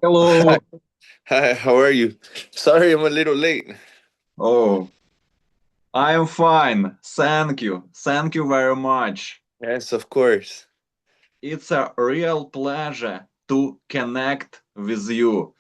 Hello. Hi, hi, how are you? Sorry, I'm a little late. Oh, I am fine. Thank you. Thank you very much. Yes, of course. It's a real pleasure to connect with you.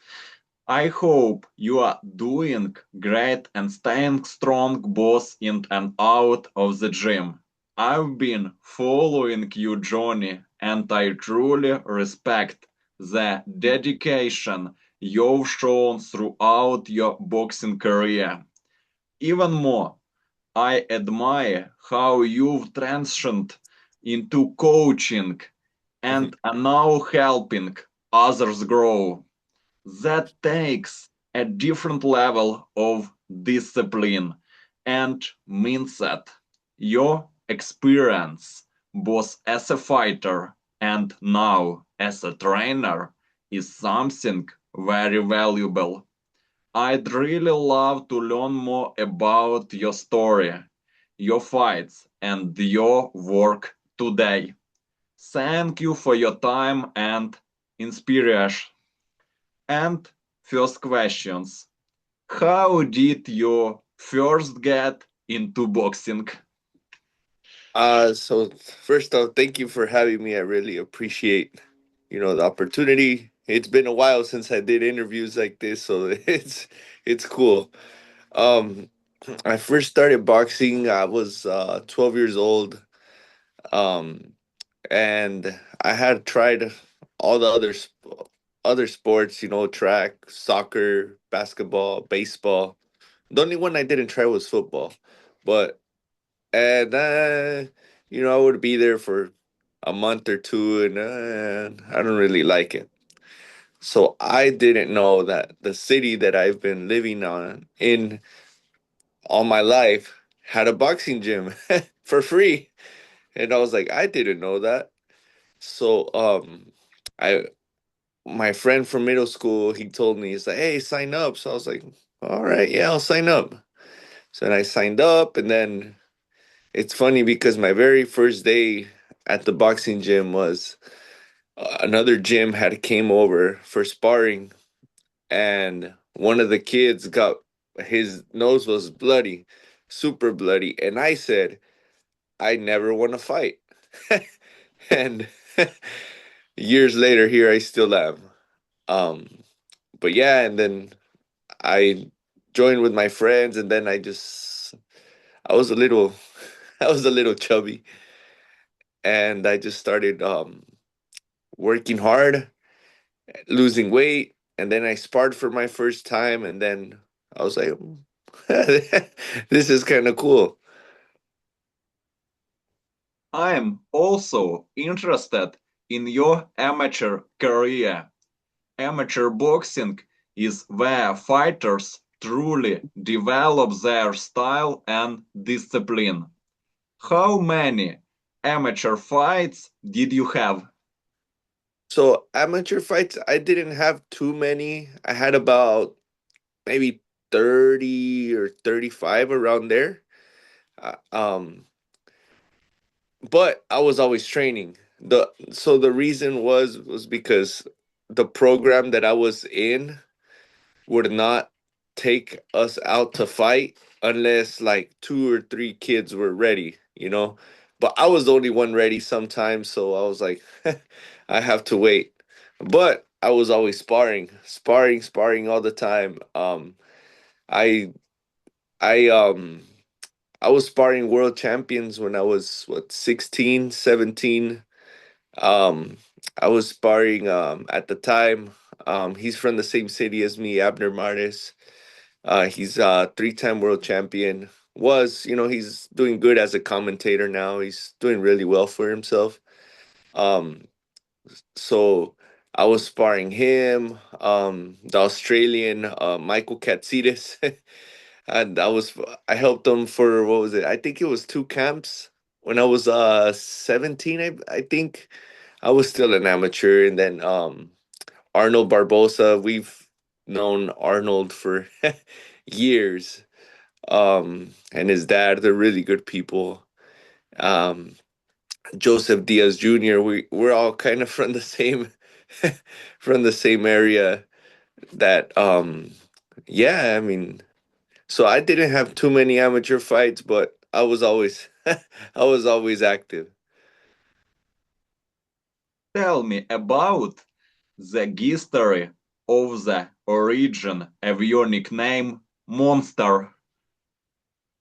I hope you are doing great and staying strong both in and out of the gym. I've been following your journey and I truly respect the dedication you've shown throughout your boxing career. Even more, I admire how you've transitioned into coaching and are now helping others grow. That takes a different level of discipline and mindset. Your experience, both as a fighter and now as a trainer, is something very valuable. I'd really love to learn more about your story, your fights, and your work today. Thank you for your time and inspiration. And first questions. How did you first get into boxing? So first off, thank you for having me. I really appreciate, the opportunity. It's been a while since I did interviews like this, so it's cool. Um, I first started boxing. I was 12 years old. Um, and I had tried all the other sports, track, soccer, basketball, baseball. The only one I didn't try was football, but and I would be there for a month or two, and I don't really like it. So I didn't know that the city that I've been living on in all my life had a boxing gym for free, and I was like, I didn't know that. So I my friend from middle school, he told me, he's like, hey, sign up. So I was like, all right, yeah, I'll sign up. So then I signed up, and then it's funny because my very first day at the boxing gym was another gym had came over for sparring, and one of the kids got his nose was bloody, super bloody, and I said, I never want to fight. And years later, here I still am. Um, but yeah, and then I joined with my friends, and then I was a little I was a little chubby, and I just started working hard, losing weight, and then I sparred for my first time, and then I was like, this is kind of cool. I am also interested in your amateur career. Amateur boxing is where fighters truly develop their style and discipline. How many amateur fights did you have? So amateur fights, I didn't have too many. I had about maybe 30 or 35 around there. Uh, um, but I was always training. The reason was because the program that I was in would not take us out to fight unless like two or three kids were ready. But I was the only one ready sometimes, so I was like, I have to wait. But I was always sparring all the time. I I I was sparring world champions when I was what 16, 17. Um I was sparring at the time. He's from the same city as me, Abner Martis. He's a three-time world champion. He's doing good as a commentator now. He's doing really well for himself. Um, so I was sparring him, the Australian Michael Katsidis, and I helped him for what was it? I think it was two camps when I was 17. I think I was still an amateur, and then Arnold Barbosa. We've known Arnold for years. And his dad, they're really good people. Um, Joseph Diaz Jr. We're all kind of from the same from the same area that yeah, I mean, so I didn't have too many amateur fights, but I was always I was always active. Tell me about the history of the origin of your nickname, Monster.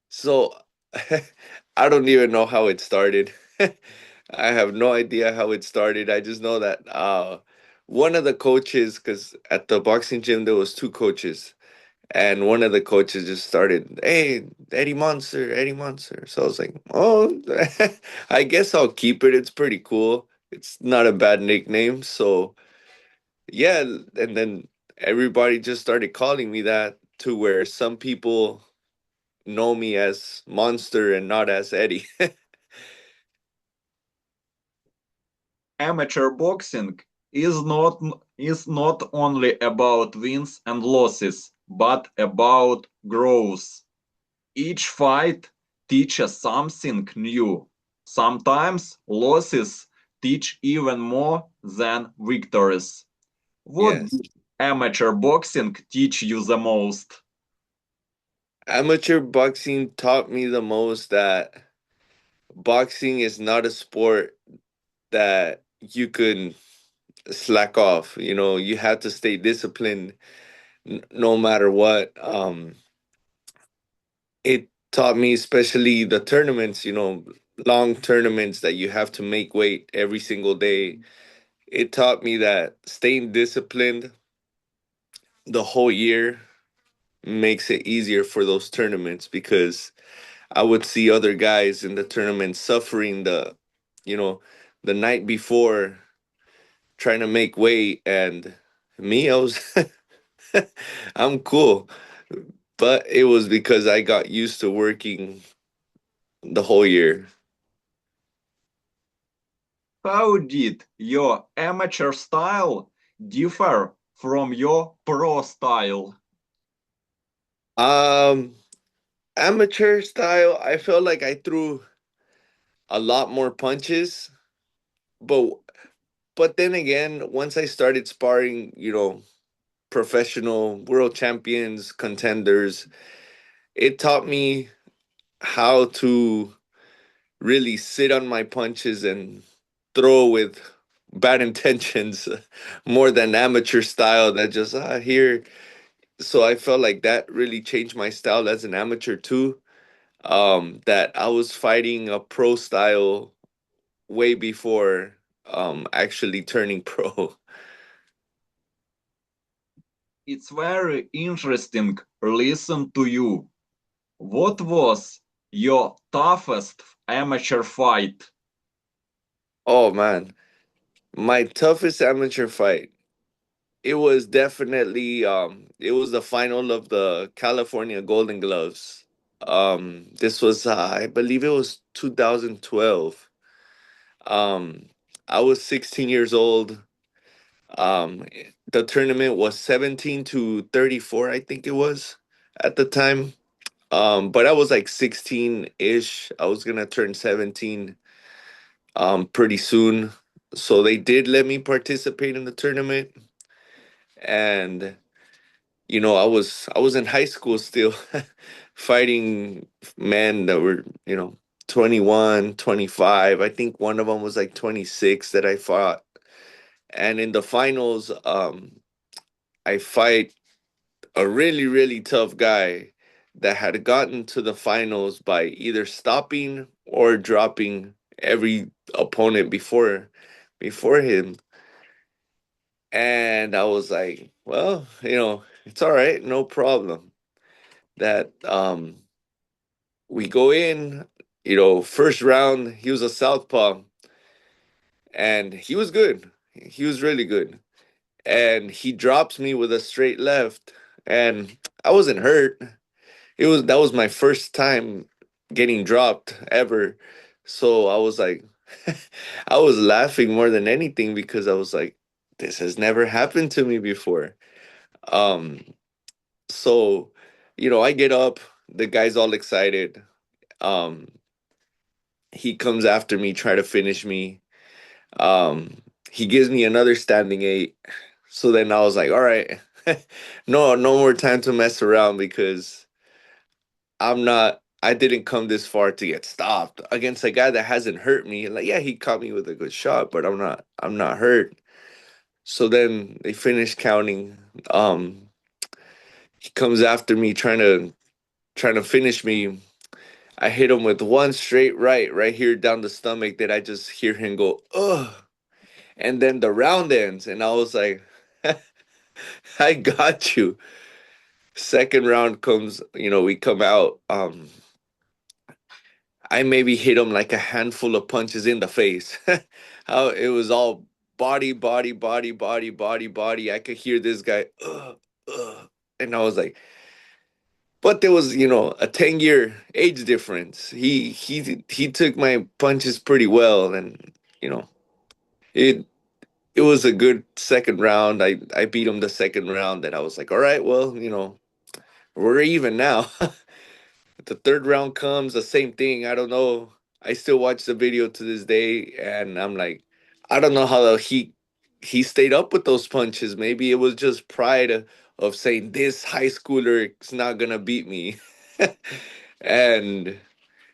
So I don't even know how it started. I have no idea how it started. I just know that one of the coaches, because at the boxing gym there was two coaches, and one of the coaches just started, "Hey, Eddie Monster, Eddie Monster." So I was like, "Oh, I guess I'll keep it. It's pretty cool. It's not a bad nickname." So yeah, and then everybody just started calling me that, to where some people know me as Monster and not as Eddie. Amateur boxing is not only about wins and losses, but about growth. Each fight teaches something new. Sometimes losses teach even more than victories. What Yes. did amateur boxing teach you the most? Amateur boxing taught me the most that boxing is not a sport that you could slack off. You know, you have to stay disciplined no matter what. It taught me, especially the tournaments, long tournaments that you have to make weight every single day. It taught me that staying disciplined the whole year makes it easier for those tournaments, because I would see other guys in the tournament suffering you know, the night before, trying to make weight, and me, I was, I'm cool, but it was because I got used to working the whole year. How did your amateur style differ from your pro style? Um, Amateur style, I felt like I threw a lot more punches, but then again, once I started sparring, professional world champions, contenders, it taught me how to really sit on my punches and throw with bad intentions, more than amateur style that just here. So I felt like that really changed my style as an amateur too. That I was fighting a pro style way before actually turning pro. It's very interesting listen to you. What was your toughest amateur fight? Oh man, my toughest amateur fight. It was definitely it was the final of the California Golden Gloves. This was I believe it was 2012. Um I was 16 years old. Um the tournament was 17 to 34, I think it was at the time. But I was like 16-ish. I was gonna turn 17 pretty soon. So they did let me participate in the tournament, and I was in high school still, fighting men that were, 21, 25. I think one of them was like 26 that I fought. And in the finals, I fight a really, really tough guy that had gotten to the finals by either stopping or dropping every opponent before him. And I was like, well, it's all right, no problem. That we go in, first round, he was a southpaw, and he was good. He was really good. And he drops me with a straight left, and I wasn't hurt. That was my first time getting dropped ever. So I was like, I was laughing more than anything, because I was like, this has never happened to me before. Um, so, I get up, the guy's all excited. Um, he comes after me, try to finish me. Um, he gives me another standing eight. So then I was like, all right, no more time to mess around because I didn't come this far to get stopped against a guy that hasn't hurt me. Like, yeah, he caught me with a good shot, but I'm not hurt. So then they finish counting. He comes after me trying to finish me. I hit him with one straight right here down the stomach that I just hear him go, ugh. And then the round ends, and I was like, I got you. Second round comes, we come out. I maybe hit him like a handful of punches in the face. How it was all body, body, body, body, body, body. I could hear this guy, and I was like, but there was, a 10-year age difference. He took my punches pretty well, and you know, it it was a good second round. I beat him the second round, and I was like, all right, well, we're even now. The third round comes, the same thing. I don't know. I still watch the video to this day, and I'm like, I don't know how he stayed up with those punches. Maybe it was just pride of saying this high schooler is not gonna beat me, and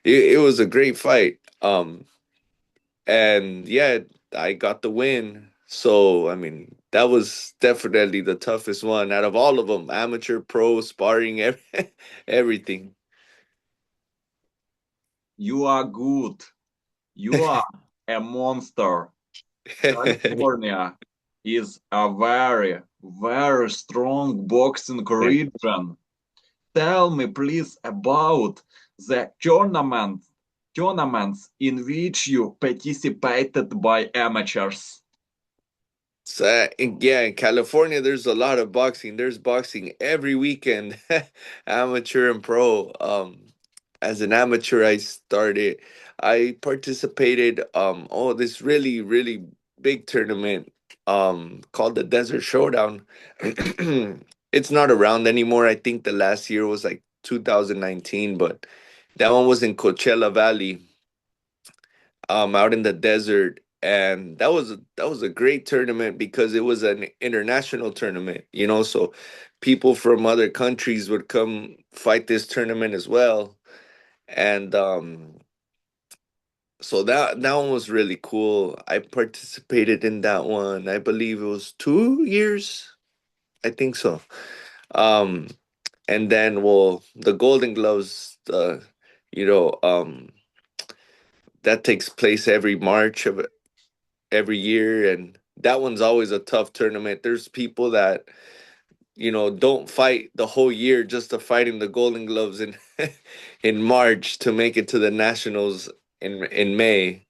it was a great fight. And yeah, I got the win. So I mean, that was definitely the toughest one out of all of them. Amateur, pro, sparring, everything. You are good. You are a monster. California is a very, very strong boxing region. Tell me, please, about the tournaments in which you participated by amateurs. So, yeah, in California, there's a lot of boxing. There's boxing every weekend, amateur and pro. As an amateur, I participated. This really, really big tournament, called the Desert Showdown. It's not around anymore. I think the last year was like 2019, but that one was in Coachella Valley, out in the desert, and that was a great tournament because it was an international tournament, so people from other countries would come fight this tournament as well. And so that one was really cool. I participated in that one. I believe it was 2 years. I think so. um and then, well, the Golden Gloves, you know um that takes place every March of every year, and that one's always a tough tournament. There's people that don't fight the whole year just to fight in the Golden Gloves in in March to make it to the nationals in May.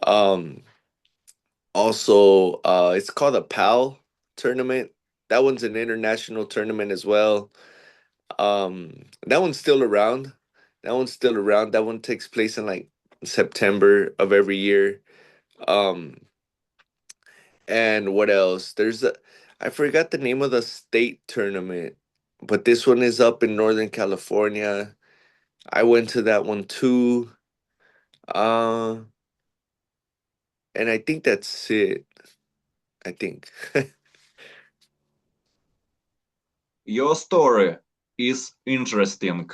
um Also, it's called a PAL tournament. That one's an international tournament as well. That one's still around. That one takes place in like September of every year. um And what else? I forgot the name of the state tournament, but this one is up in Northern California. I went to that one too. Uh, and I think that's it. I think. Your story is interesting.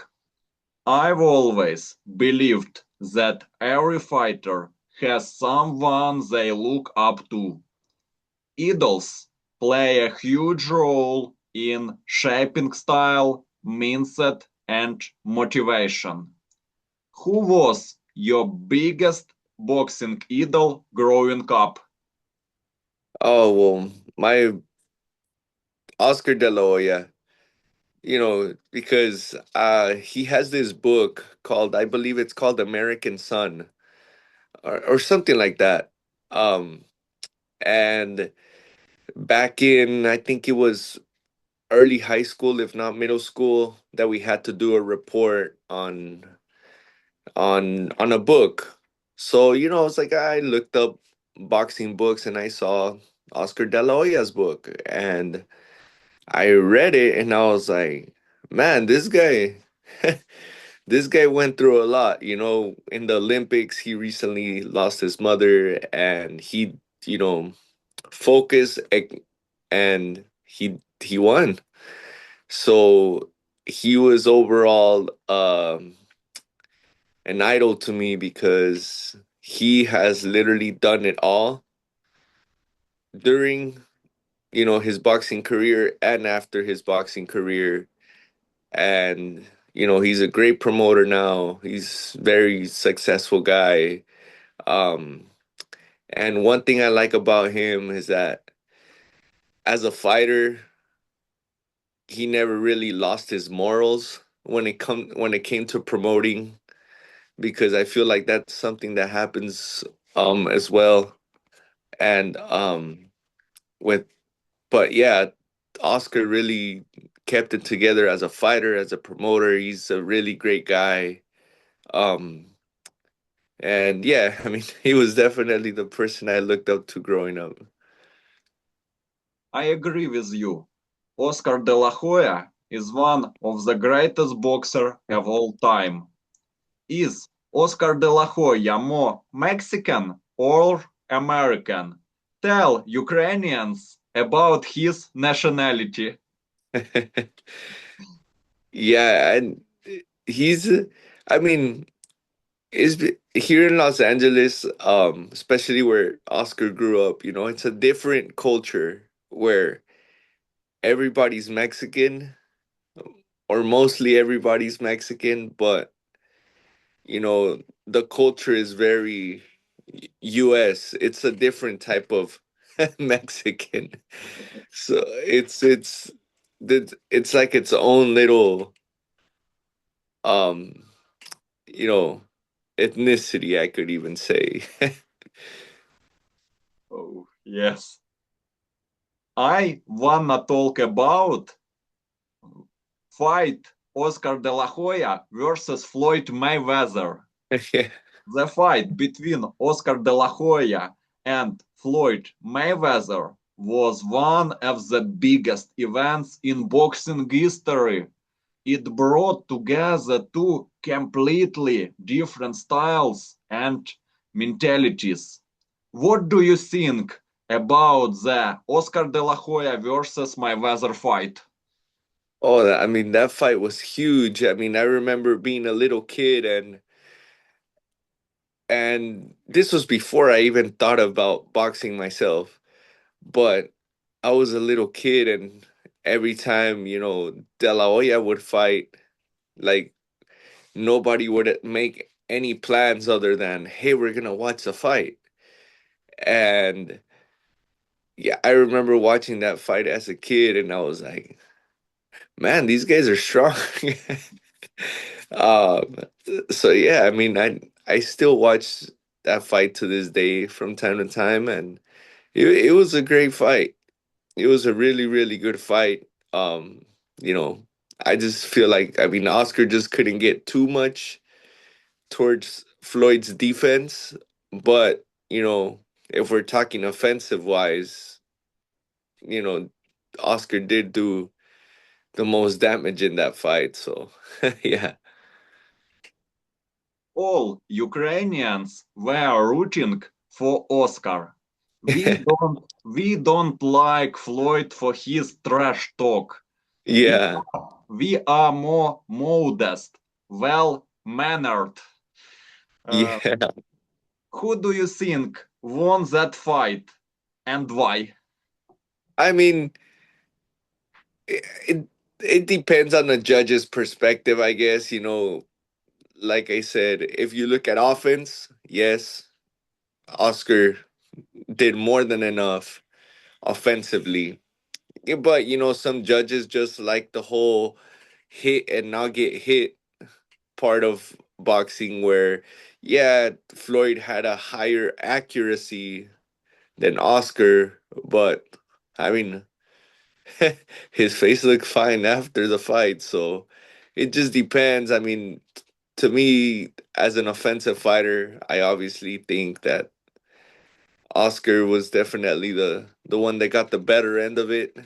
I've always believed that every fighter has someone they look up to. Idols play a huge role in shaping style, mindset, and motivation. Who was your biggest boxing idol growing up? Oh, well, my Oscar De La Hoya, because he has this book called, I believe it's called American Son, or something like that. Um, and back in, I think it was early high school, if not middle school, that we had to do a report on a book. So, I was like, I looked up boxing books and I saw Oscar De La Hoya's book, and I read it and I was like, man, this guy this guy went through a lot. In the Olympics, he recently lost his mother, and he, you know focus, and he won. So he was overall an idol to me because he has literally done it all during, his boxing career and after his boxing career. And he's a great promoter now. He's very successful guy. um and one thing I like about him is that as a fighter, he never really lost his morals when it came to promoting, because I feel like that's something that happens as well. And with but yeah, Oscar really kept it together as a fighter, as a promoter. He's a really great guy. um and yeah, I mean, he was definitely the person I looked up to growing up. I agree with you. Oscar De La Hoya is one of the greatest boxer of all time. Is Oscar De La Hoya more Mexican or American? Tell Ukrainians about his nationality. Yeah, and he's I mean, is here in Los Angeles, especially where Oscar grew up, it's a different culture where everybody's Mexican, or mostly everybody's Mexican, but the culture is very US. It's a different type of Mexican. So it's like its own little um you know ethnicity, I could even say. Oh, yes. I wanna talk about fight Oscar De La Hoya versus Floyd Mayweather. Yeah. The fight between Oscar De La Hoya and Floyd Mayweather was one of the biggest events in boxing history. It brought together two completely different styles and mentalities. What do you think about the Oscar De La Hoya versus Mayweather fight? Oh, I mean, that fight was huge. I mean, I remember being a little kid, and this was before I even thought about boxing myself. But I was a little kid, and every time, De La Hoya would fight, like, nobody would make any plans other than, hey, we're gonna watch the fight. And yeah, I remember watching that fight as a kid, and I was like, man, these guys are strong. um, so yeah, I mean, I still watch that fight to this day from time to time, and it was a great fight. It was a really, really good fight. You know, I just feel like, I mean, Oscar just couldn't get too much towards Floyd's defense, but if we're talking offensive wise, you know, Oscar did do the most damage in that fight. So yeah. All Ukrainians were rooting for Oscar. We don't like Floyd for his trash talk. We Yeah. we are more modest, well mannered. Uh, Yeah. who do you think won that fight and why? I mean, it it depends on the judge's perspective, I guess. Like I said, if you look at offense, yes, Oscar did more than enough offensively. Yeah, but some judges just like the whole hit and not get hit part of boxing, where yeah, Floyd had a higher accuracy than Oscar, but I mean, his face looked fine after the fight, so it just depends. I mean, to me, as an offensive fighter, I obviously think that Oscar was definitely the one that got the better end of it.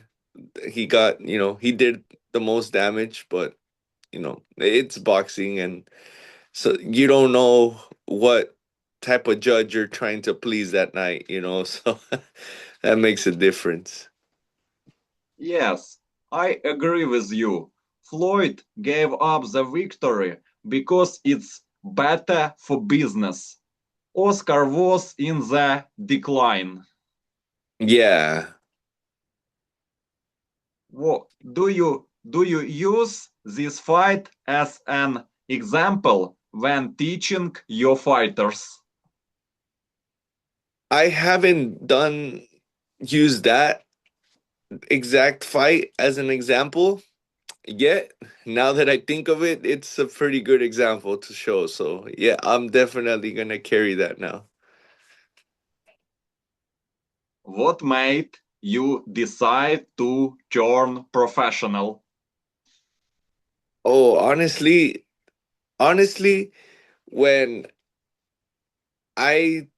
He did the most damage, but it's boxing, and so you don't know what type of judge you're trying to please that night. So That makes a difference. Yes, I agree with you. Floyd gave up the victory because it's better for business. Oscar was in the decline. Yeah. Do you use this fight as an example when teaching your fighters? I haven't done use that exact fight as an example yet. Now that I think of it, it's a pretty good example to show. So yeah, I'm definitely gonna carry that now. What made you decide to turn professional? Oh, honestly, when I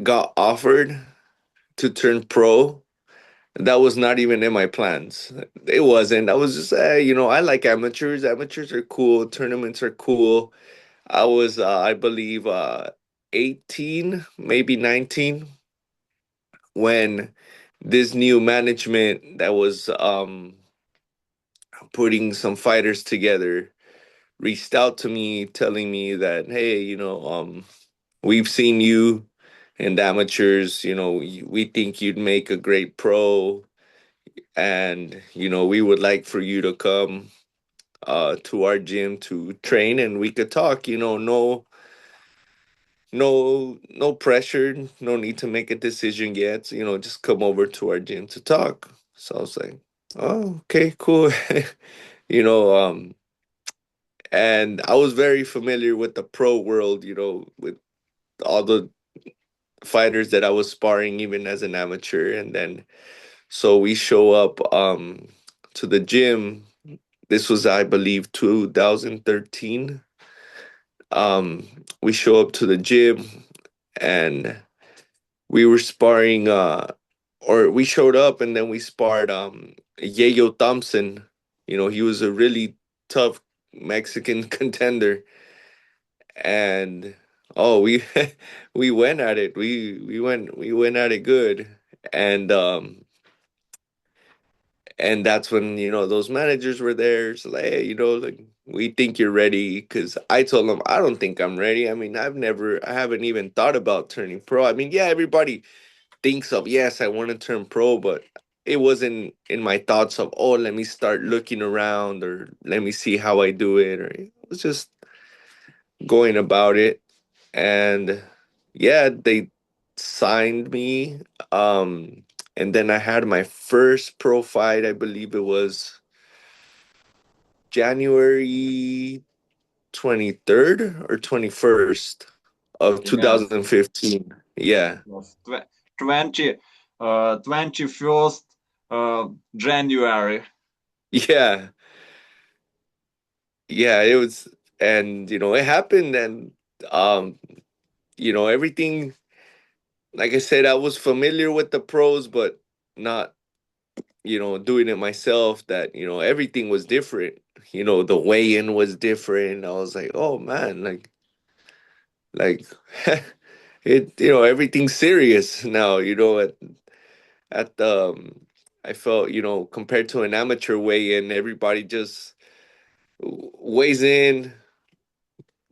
got offered to turn pro, that was not even in my plans. It wasn't. I was just, I like amateurs. Amateurs are cool. Tournaments are cool. I was, I believe, 18, maybe 19, when this new management that was putting some fighters together reached out to me, telling me that, hey, we've seen you in the amateurs. We think you'd make a great pro, and we would like for you to come to our gym to train, and we could talk. No pressure, no need to make a decision yet. Just come over to our gym to talk. So I was like, oh, okay, cool. you know um and I was very familiar with the pro world, with all the fighters that I was sparring even as an amateur. And then so we show up to the gym. This was, I believe, 2013. We show up to the gym, and we were sparring, or we showed up and then we sparred Yayo Thompson. He was a really tough Mexican contender. And oh, we we went at it. We went at it good. And that's when those managers were there. So like, hey, like, we think you're ready. Because I told them I don't think I'm ready. I mean, I haven't even thought about turning pro. I mean, yeah, everybody thinks of, yes, I want to turn pro, but it wasn't in my thoughts of, oh, let me start looking around, or let me see how I do it. Or it was just going about it. And yeah, they signed me. Um, and then I had my first pro fight. I believe it was January 23rd or 21st of Yes, 2015. Yeah. yes. 21st January. Yeah. Yeah, it was. And it happened. And um everything, like I said, I was familiar with the pros, but not doing it myself. That everything was different. The weigh-in was different. I was like, oh man, like it, everything's serious now. At the I felt, compared to an amateur weigh-in, everybody just weighs in.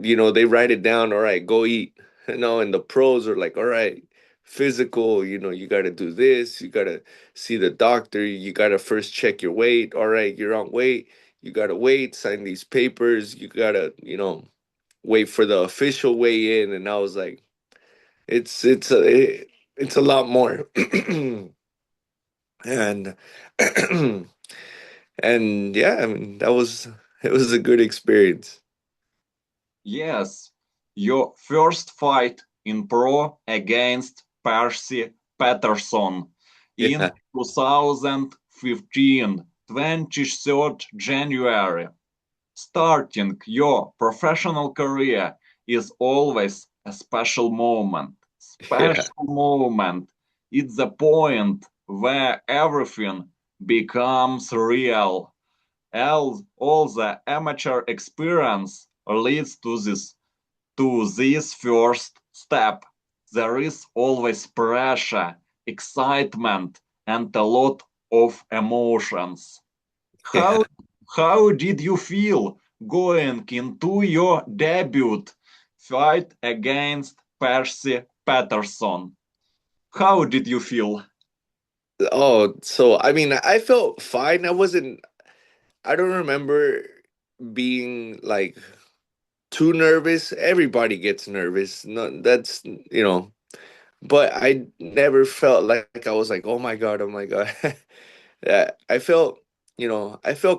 They write it down. All right, go eat. And the pros are like, all right, physical. You got to do this. You got to see the doctor. You got to first check your weight. All right, you're on weight. You got to wait. Sign these papers. You got to, wait for the official weigh in. And I was like, it's a lot more. And and yeah, I mean, it was a good experience. Yes, your first fight in pro against Percy Patterson in Yeah. 2015, 23rd January. Starting your professional career is always a special moment. Yeah. Special moment. It's the point where everything becomes real. All the amateur experience leads to this first step. There is always pressure. excitement, and a lot of emotions. Yeah. How how did you feel going into your debut fight against Percy Patterson? How did you feel? Oh, so I mean, I felt fine. I don't remember being like too nervous. Everybody gets nervous. No, that's, but I never felt like I was like, oh my God, oh my God. Yeah, I felt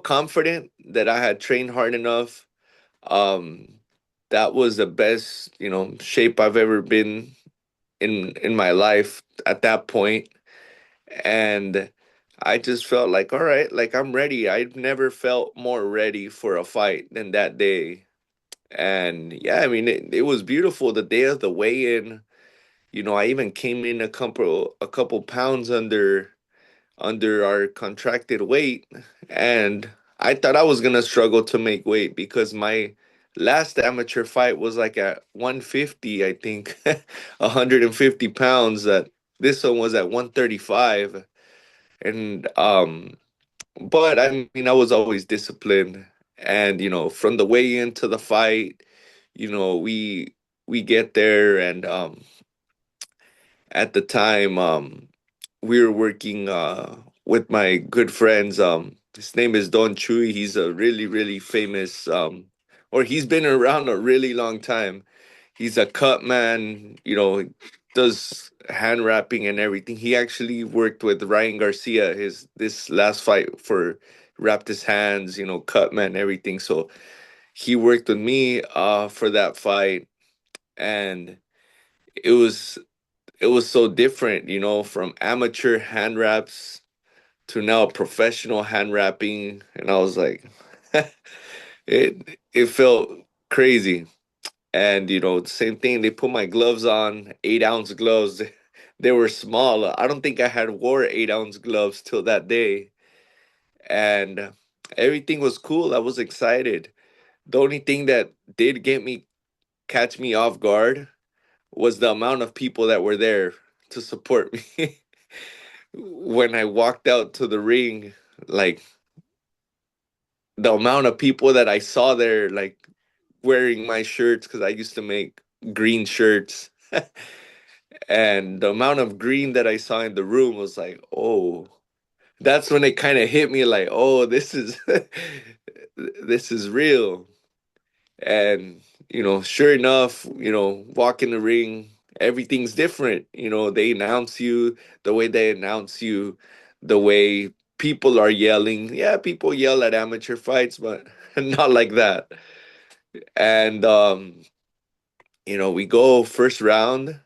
confident that I had trained hard enough. Um, that was the best, shape I've ever been in my life at that point. And I just felt like, all right, like I'm ready. I've never felt more ready for a fight than that day. And yeah, I mean, it was beautiful the day of the weigh-in. I even came in a couple pounds under our contracted weight, and I thought I was gonna struggle to make weight because my last amateur fight was like at 150, I think, 150 pounds. That this one was at 135, and but I mean, I was always disciplined, and from the weigh-in to the fight, we get there, and at the time, we were working with my good friends. His name is Don Chui. He's a really, really famous, or he's been around a really long time. He's a cut man, does hand wrapping and everything. He actually worked with Ryan Garcia, his this last fight, for wrapped his hands, cut man, everything. So he worked with me for that fight, and it was it was so different, from amateur hand wraps to now professional hand wrapping, and I was like, it felt crazy. And the same thing. They put my gloves on, 8-ounce gloves. They were small. I don't think I had wore 8-ounce gloves till that day, and everything was cool. I was excited. The only thing that did catch me off guard was the amount of people that were there to support me. When I walked out to the ring, like the amount of people that I saw there, like wearing my shirts, because I used to make green shirts, and the amount of green that I saw in the room was like, oh, that's when it kind of hit me like, oh, this is this is real. And sure enough, walk in the ring, everything's different. They announce you the way they announce you, the way people are yelling. Yeah, people yell at amateur fights, but not like that. And we go first round.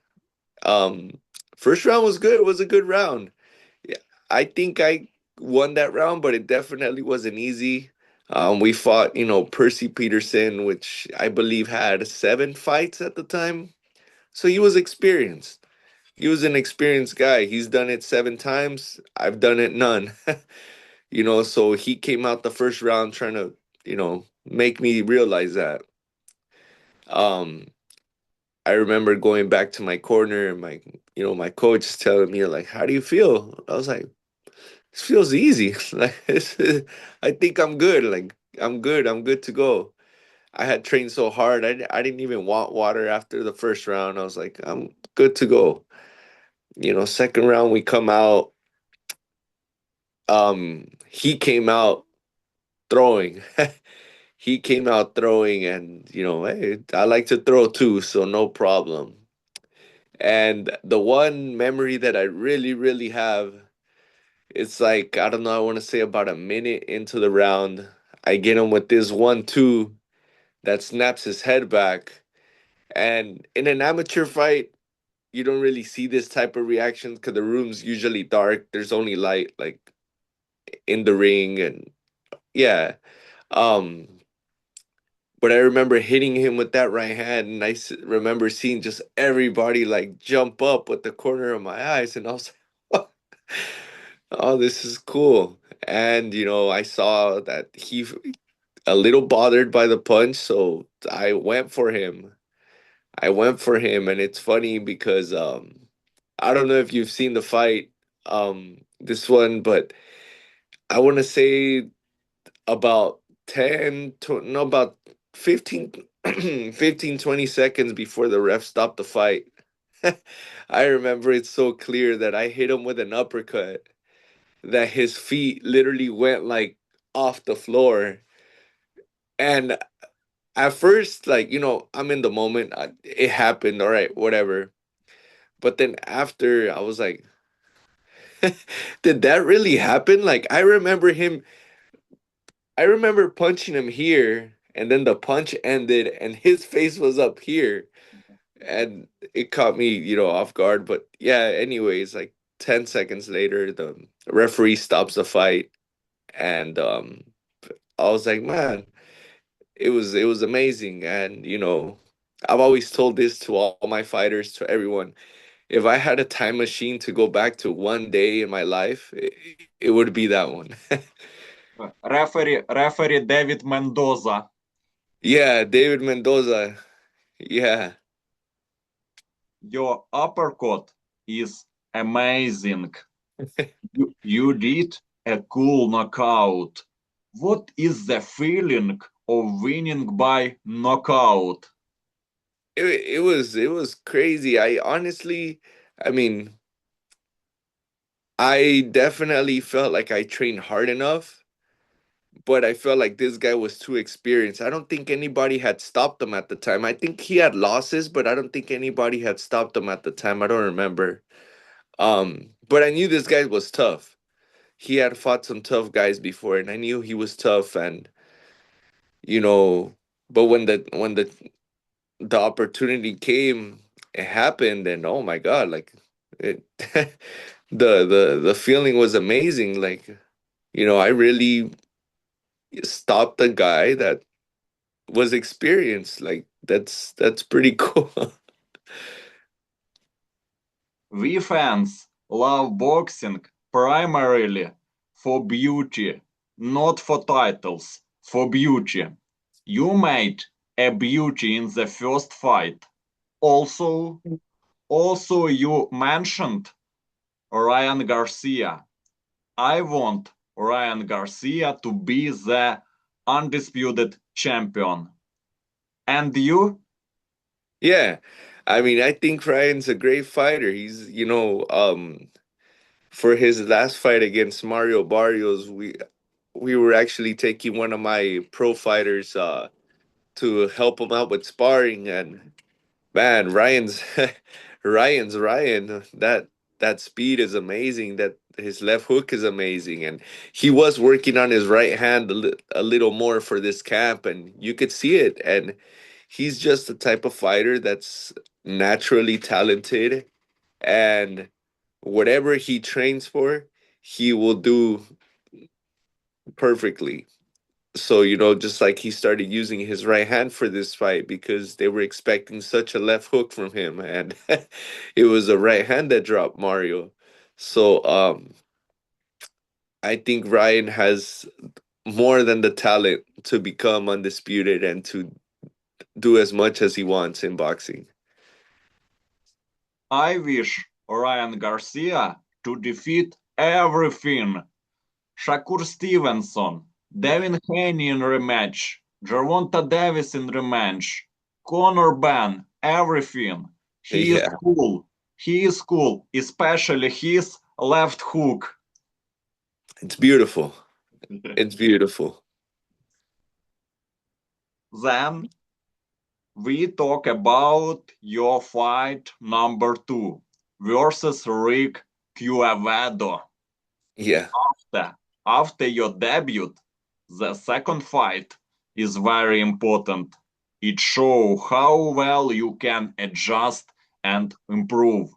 um First round was good. It was a good round. Yeah, I think I won that round, but it definitely wasn't easy. We fought, Percy Peterson, which I believe had 7 fights at the time. So he was experienced. He was an experienced guy. He's done it 7 times. I've done it none. So he came out the first round trying to, make me realize that. Um, I remember going back to my corner, and my coach is telling me like, "How do you feel?" I was like, "This feels easy. Like, I think I'm good. Like, I'm good. I'm good to go." I had trained so hard. I didn't even want water after the first round. I was like, I'm good to go. Second round we come out. He came out throwing. He came out throwing, and hey, I like to throw too, so no problem. And the one memory that I really, really have, it's like, I don't know, I want to say about a minute into the round, I get him with this 1-2 that snaps his head back. And in an amateur fight, you don't really see this type of reaction because the room's usually dark. There's only light like in the ring, and yeah. Um, but I remember hitting him with that right hand, and remember seeing just everybody like jump up with the corner of my eyes, and I was like, "Oh, this is cool." And I saw that he a little bothered by the punch, so I went for him. And it's funny because I don't know if you've seen the fight, this one, but I want to say about 10 to no about 15 15 20 seconds before the ref stopped the fight. I remember it so clear that I hit him with an uppercut that his feet literally went like off the floor. And at first, like, I'm in the moment. It happened, all right, whatever. But then after, I was like, did that really happen? Like, I remember punching him here, and then the punch ended, and his face was up here, and it caught me, off guard. But yeah, anyways, like 10 seconds later, the referee stops the fight, and I was like, man, it was amazing. And I've always told this to all my fighters, to everyone. If I had a time machine to go back to one day in my life, it would be that one. Referee David Mendoza. Yeah, David Mendoza. Yeah. Your uppercut is amazing. You did a cool knockout. What is the feeling of winning by knockout? It was crazy. I mean, I definitely felt like I trained hard enough, but I felt like this guy was too experienced. I don't think anybody had stopped him at the time. I think he had losses, but I don't think anybody had stopped him at the time. I don't remember. But I knew this guy was tough. He had fought some tough guys before, and I knew he was tough. And you know, but when the opportunity came, it happened, and oh my God, like it, the feeling was amazing. Like, I really stopped the guy that was experienced. Like, that's pretty cool. We fans love boxing primarily for beauty, not for titles, for beauty. You made a beauty in the first fight. Also, also you mentioned Ryan Garcia. I want Ryan Garcia to be the undisputed champion. And you? Yeah, I mean, I think Ryan's a great fighter. He's, for his last fight against Mario Barrios, we were actually taking one of my pro fighters to help him out with sparring. And man, Ryan. That speed is amazing. That his left hook is amazing, and he was working on his right hand a little more for this camp, and you could see it. And he's just the type of fighter that's naturally talented, and whatever he trains for, he will do perfectly. So, just like he started using his right hand for this fight because they were expecting such a left hook from him, and it was a right hand that dropped Mario. So, I think Ryan has more than the talent to become undisputed and to do as much as he wants in boxing. I wish Ryan Garcia to defeat everything. Shakur Stevenson, Devin Haney in rematch, Gervonta Davis in rematch, Conor Ben, everything. He is Yeah, cool. He is cool, especially his left hook. it's beautiful. It's beautiful. Then we talk about your fight number 2 versus Rick Cuevado. Yeah. After your debut, the second fight is very important. It shows how well you can adjust and improve.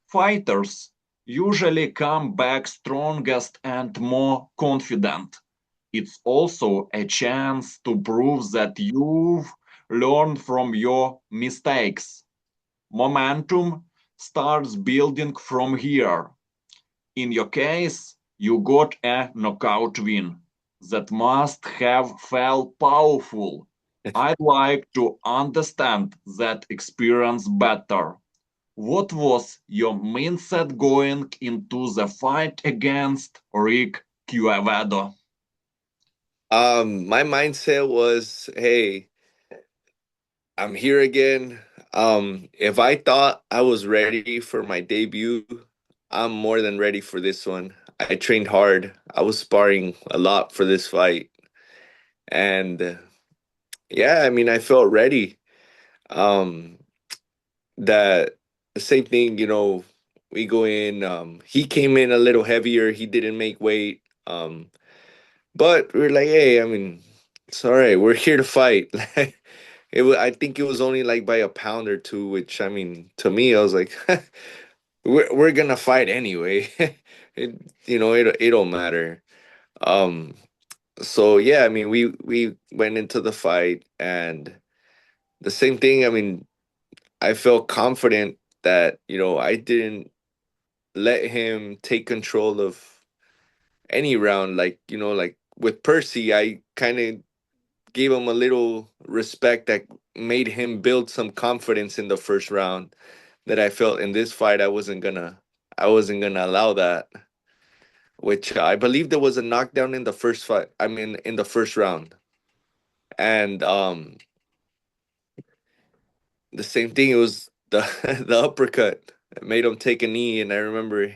Fighters usually come back strongest and more confident. It's also a chance to prove that you've learned from your mistakes. Momentum starts building from here. In your case, you got a knockout win that must have felt powerful. I'd like to understand that experience better. What was your mindset going into the fight against Rick Cuevado? My mindset was, hey, I'm here again. If I thought I was ready for my debut, I'm more than ready for this one. I trained hard. I was sparring a lot for this fight. And yeah, I mean, I felt ready. Um, that the same thing, we go in, he came in a little heavier. He didn't make weight. But we're like, hey, I mean, it's all right. We're here to fight. I think it was only like by a pound or two, which I mean, to me, I was like, we're gonna fight anyway. It don't matter. Um, so yeah, I mean, we went into the fight, and the same thing. I mean, I felt confident that I didn't let him take control of any round. Like like with Percy, I kind of gave him a little respect that made him build some confidence in the first round that I felt in this fight I wasn't gonna allow that. Which I believe there was a knockdown in the first fight. I mean, in the first round, and the same thing. It was the the uppercut that made him take a knee, and I remember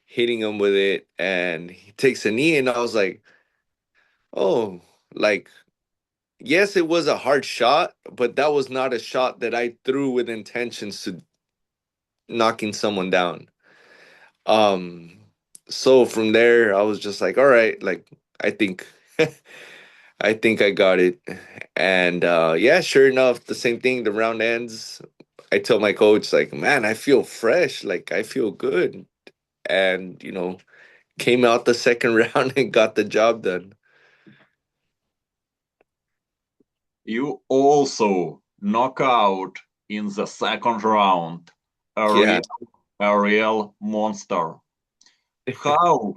hitting him with it, and he takes a knee, and I was like, oh, like yes, it was a hard shot, but that was not a shot that I threw with intentions to knocking someone down. Um, so from there, I was just like, all right, like I think, I think I got it. And yeah, sure enough, the same thing. The round ends. I tell my coach, like, man, I feel fresh, like I feel good, and came out the second round and got the job done. You also knock out in the second round. A Yeah. real, a real monster. How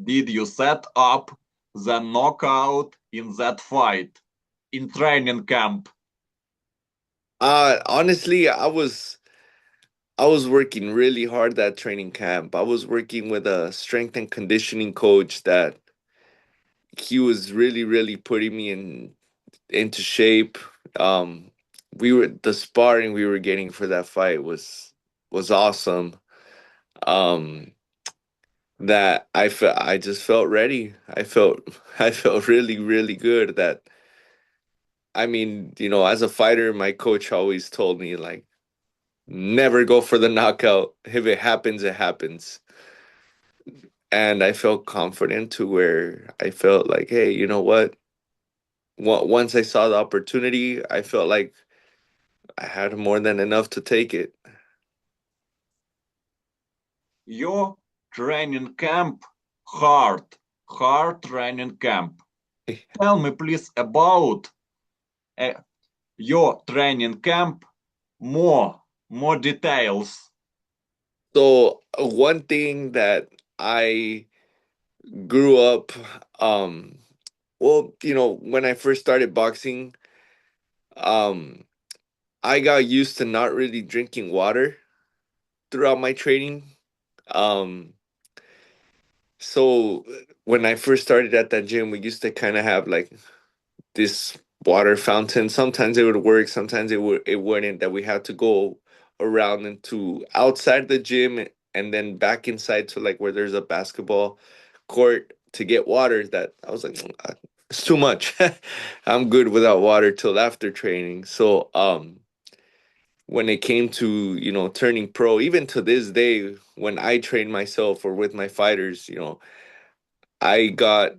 did you set up the knockout in that fight in training camp? Honestly, I was working really hard that training camp. I was working with a strength and conditioning coach that he was really, really putting me into shape. Um, the sparring we were getting for that fight was awesome. Um, that I just felt ready. I felt really, really good. That I mean, as a fighter, my coach always told me like never go for the knockout. If it happens, it happens. And I felt confident to where I felt like, hey, you know what? Once I saw the opportunity, I felt like I had more than enough to take it. Your training camp, hard, hard training camp. Tell me please about uh, your training camp more details. So one thing that I grew up, um, well, when I first started boxing, um, I got used to not really drinking water throughout my training. Um, so when I first started at that gym, we used to kind of have like this water fountain. Sometimes it would work, sometimes it wouldn't. That we had to go around into outside the gym and then back inside to like where there's a basketball court to get water. That I was like, it's too much. I'm good without water till after training. So when it came to turning pro, even to this day, when I train myself or with my fighters, I got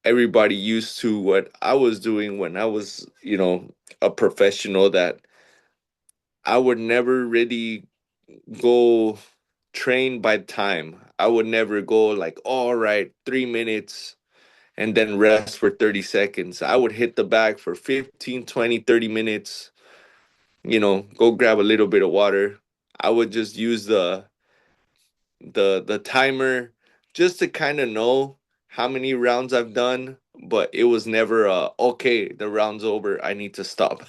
everybody used to what I was doing when I was, a professional, that I would never really go train by time. I would never go like, all right, 3 minutes and then rest for 30 seconds. I would hit the bag for 15, 20, 30 minutes, go grab a little bit of water. I would just use the timer just to kind of know how many rounds I've done, but it was never okay, the round's over, I need to stop.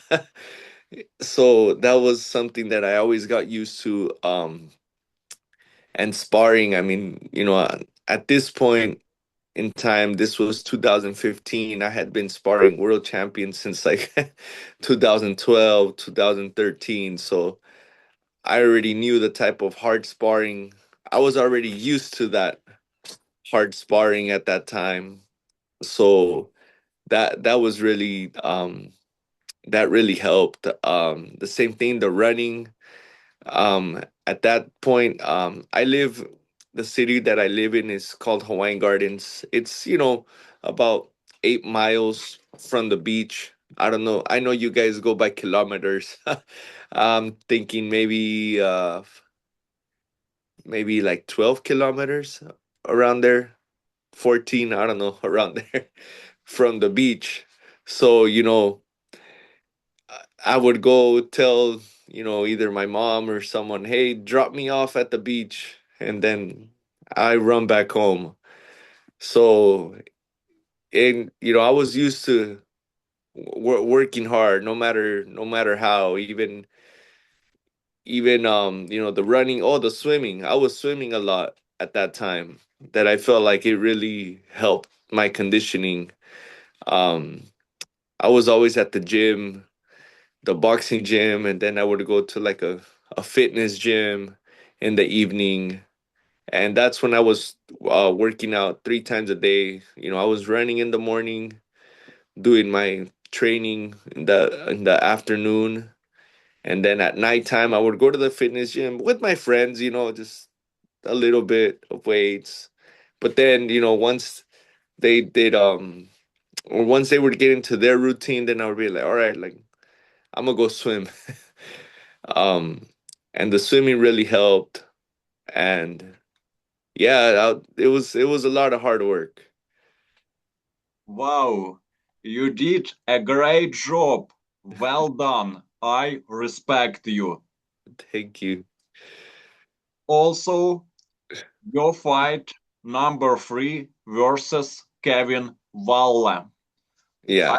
So that was something that I always got used to. And sparring, I mean, at this point in time, this was 2015. I had been sparring world champion since like 2012, 2013. So I already knew the type of hard sparring. I was already used to that hard sparring at that time. So that was really that really helped. The same thing, the running. At that point, the city that I live in is called Hawaiian Gardens. It's, about 8 miles from the beach. I don't know. I know you guys go by kilometers. I'm thinking maybe like 12 kilometers around there. 14, I don't know, around there from the beach. So, I would go tell, either my mom or someone, hey, drop me off at the beach. And then I run back home. So, and, I was used to working hard no matter how, even, the running, oh, the swimming. I was swimming a lot at that time that I felt like it really helped my conditioning. Um, I was always at the gym, the boxing gym, and then I would go to like a fitness gym in the evening. And that's when I was working out 3 times a day. I was running in the morning, doing my training in the afternoon, and then at nighttime I would go to the fitness gym with my friends. Just a little bit of weights. But then, once they did or once they would get into their routine, then I would be like, all right, like I'm gonna go swim. um, and the swimming really helped. And yeah, it was a lot of hard work. Wow, you did a great job. Well done. I respect you. Thank you. Also, your fight number three versus Kevin Waller. I Yeah,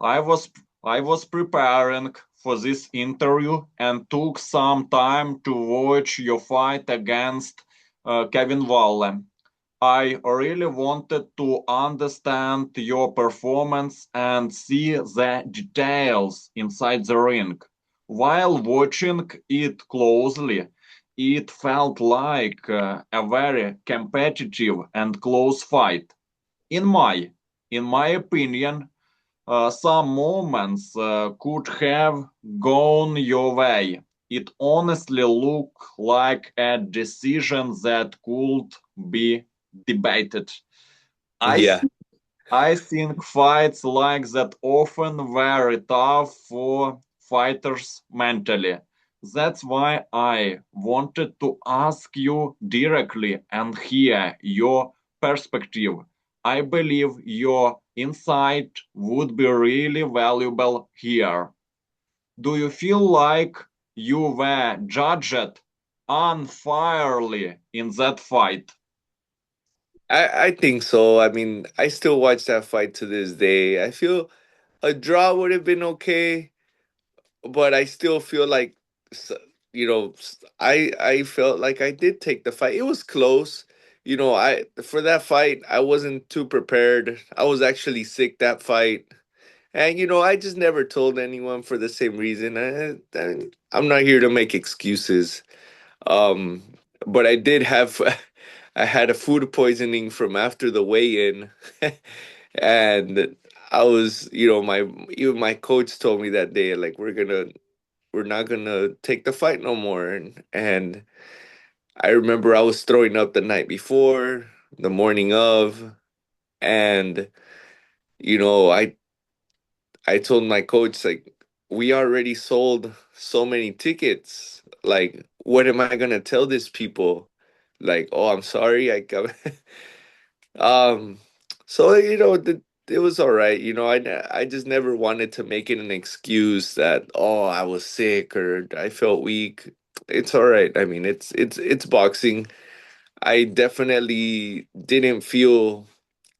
I was I was preparing for this interview and took some time to watch your fight against Kevin Waller. I really wanted to understand your performance and see the details inside the ring. While watching it closely, it felt like a very competitive and close fight. In my in my opinion, some moments could have gone your way. It honestly looked like a decision that could be debated. I yeah. think, I think fights like that often very tough for fighters mentally. That's why I wanted to ask you directly and hear your perspective. I believe your insight would be really valuable here. Do you feel like you were judged unfairly in that fight? I think so. I mean, I still watch that fight to this day. I feel a draw would have been okay, but I still feel like I felt like I did take the fight. It was close. I for that fight, I wasn't too prepared. I was actually sick that fight. And I just never told anyone for the same reason. I'm not here to make excuses. Um, but I did have I had a food poisoning from after the weigh-in, and I was, my even my coach told me that day, like we're not gonna take the fight no more. And I remember I was throwing up the night before, the morning of, and you know, I I told my coach, like, we already sold so many tickets. Like, what am I gonna tell these people? Like, oh, I'm sorry, I got um so it was all right. I just never wanted to make it an excuse that, oh, I was sick or I felt weak. It's all right. I mean, it's boxing. I definitely didn't feel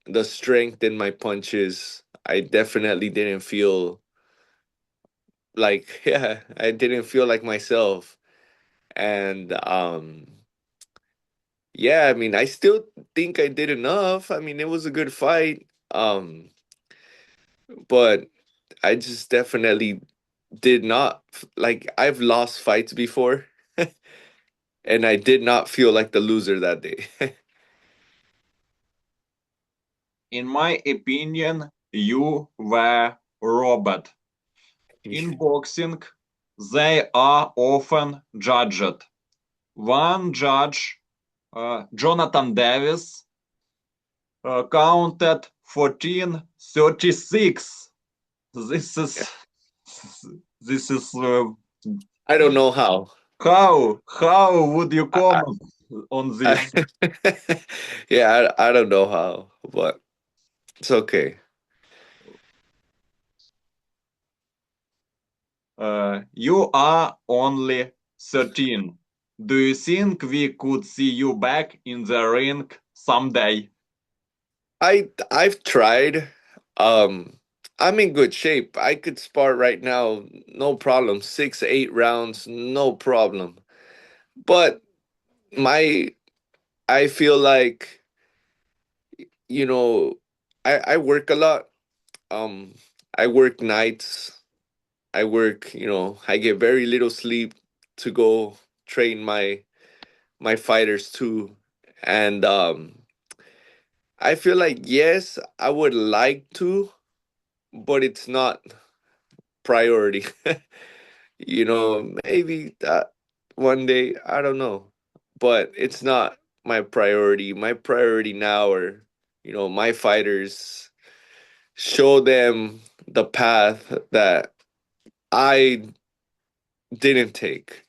the strength in my punches. I definitely didn't feel like yeah, I didn't feel like myself. And yeah, I mean, I still think I did enough. I mean, it was a good fight. But I just definitely did not like I've lost fights before and I did not feel like the loser that day. In my opinion, you were robot. In boxing, they are often judged. One judge, Jonathan Davis, counted 14:36. This Yeah. is this is I don't know how. how would you I, comment on I, this? yeah, I don't know how, but it's okay. You are only 13. Do you think we could see you back in the ring someday? I've tried. Um, I'm in good shape. I could spar right now, no problem. 6, 8 rounds, no problem. But my I feel like you know I work a lot. Um, I work nights. I work. I get very little sleep to go train my fighters too, and I feel like yes, I would like to, but it's not priority. Maybe that one day, I don't know. But it's not my priority. My priority now are, my fighters, show them the path that I didn't take.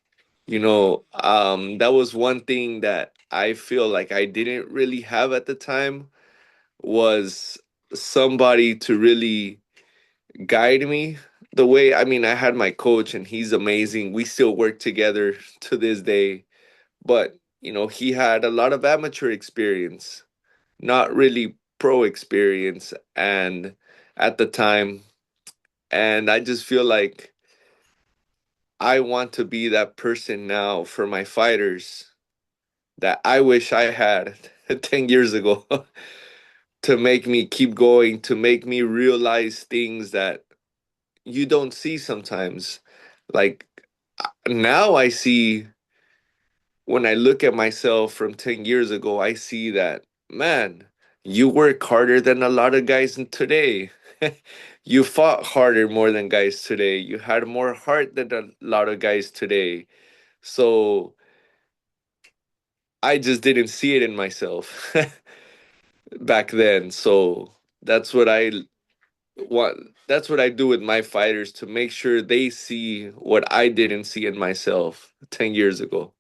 That was one thing that I feel like I didn't really have at the time was somebody to really guide me the way. I mean, I had my coach and he's amazing. We still work together to this day, but he had a lot of amateur experience, not really pro experience and at the time, and I just feel like I want to be that person now for my fighters that I wish I had 10 years ago to make me keep going, to make me realize things that you don't see sometimes. Like now I see, when I look at myself from 10 years ago, I see that, man, you work harder than a lot of guys in today. You fought harder more than guys today. You had more heart than a lot of guys today. So I just didn't see it in myself back then. So that's what I want. That's what I do with my fighters to make sure they see what I didn't see in myself 10 years ago.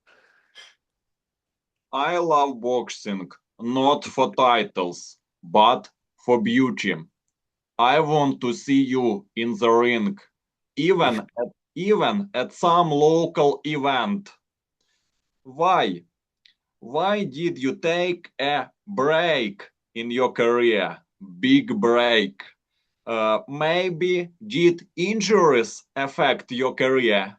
I love boxing, not for titles, but for beauty. I want to see you in the ring, even at some local event. Why? Why did you take a break in your career? Big break. Maybe did injuries affect your career?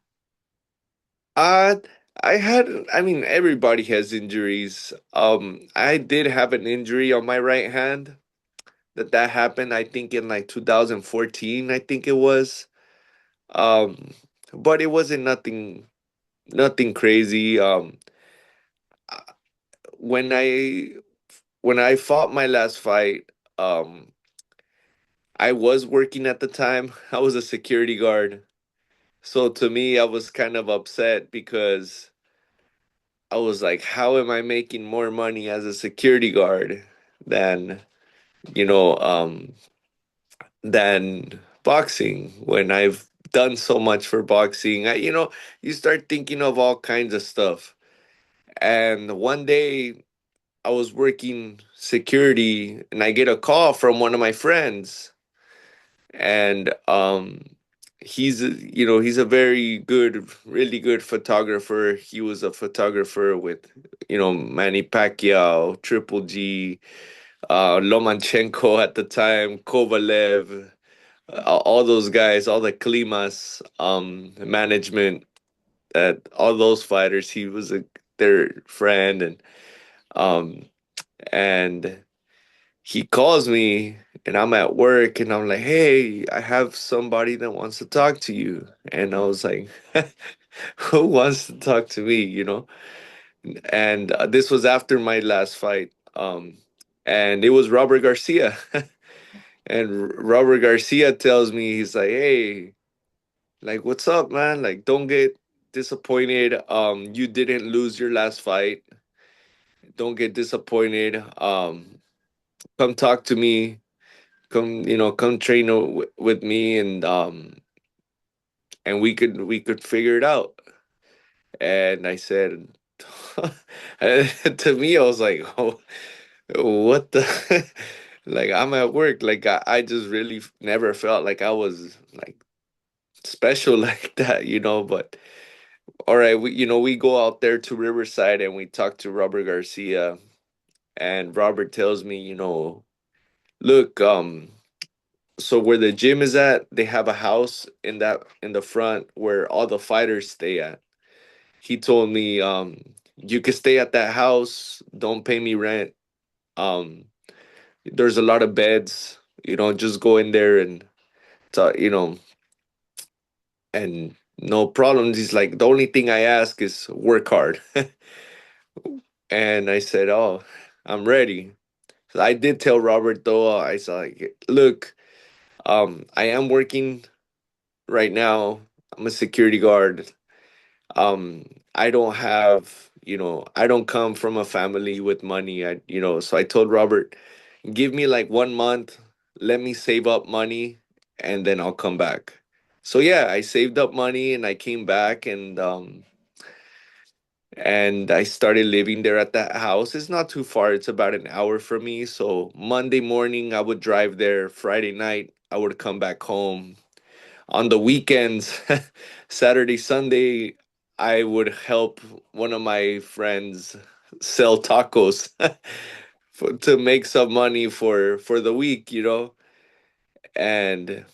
Uh, I mean, everybody has injuries. I did have an injury on my right hand that happened, I think, in like 2014, I think it was. Um, but it wasn't nothing crazy. Uh, when I fought my last fight, um, I was working at the time. I was a security guard. So to me, I was kind of upset because I was like, how am I making more money as a security guard than, you know, um, than boxing when I've done so much for boxing? You start thinking of all kinds of stuff. And one day I was working security and I get a call from one of my friends, and he's a very good, really good photographer. He was a photographer with Manny Pacquiao, Triple G, Lomachenko at the time, Kovalev, all those guys, all the Klimas, management, that all those fighters, he was their friend, um, and he calls me, and I'm at work, and I'm like, "Hey, I have somebody that wants to talk to you," and I was like, "Who wants to talk to me?" And this was after my last fight, and it was Robert Garcia. And Robert Garcia tells me, he's like, "Hey, like, what's up, man? Like, don't get disappointed. You didn't lose your last fight. Don't get disappointed. Come talk to me. Come train with me, and we could figure it out." And I said, and to me, I was like, "Oh, what the?" Like, I'm at work. Like, I just really never felt like I was like special like that. But all right, we go out there to Riverside, and we talk to Robert Garcia, and Robert tells me, look, so where the gym is at, they have a house in the front where all the fighters stay at. He told me, you can stay at that house, don't pay me rent. Um, there's a lot of beds, just go in there and talk, and no problems. He's like, the only thing I ask is work hard. And I said, "Oh, I'm ready." So I did tell Robert though. I said, like, "Look, I am working right now. I'm a security guard. I don't have, I don't come from a family with money. So I told Robert, give me like 1 month, let me save up money, and then I'll come back." So yeah, I saved up money and I came back, and I started living there at that house. It's not too far. It's about an hour from me. So Monday morning I would drive there. Friday night I would come back home. On the weekends, Saturday, Sunday, I would help one of my friends sell tacos to make some money for the week. And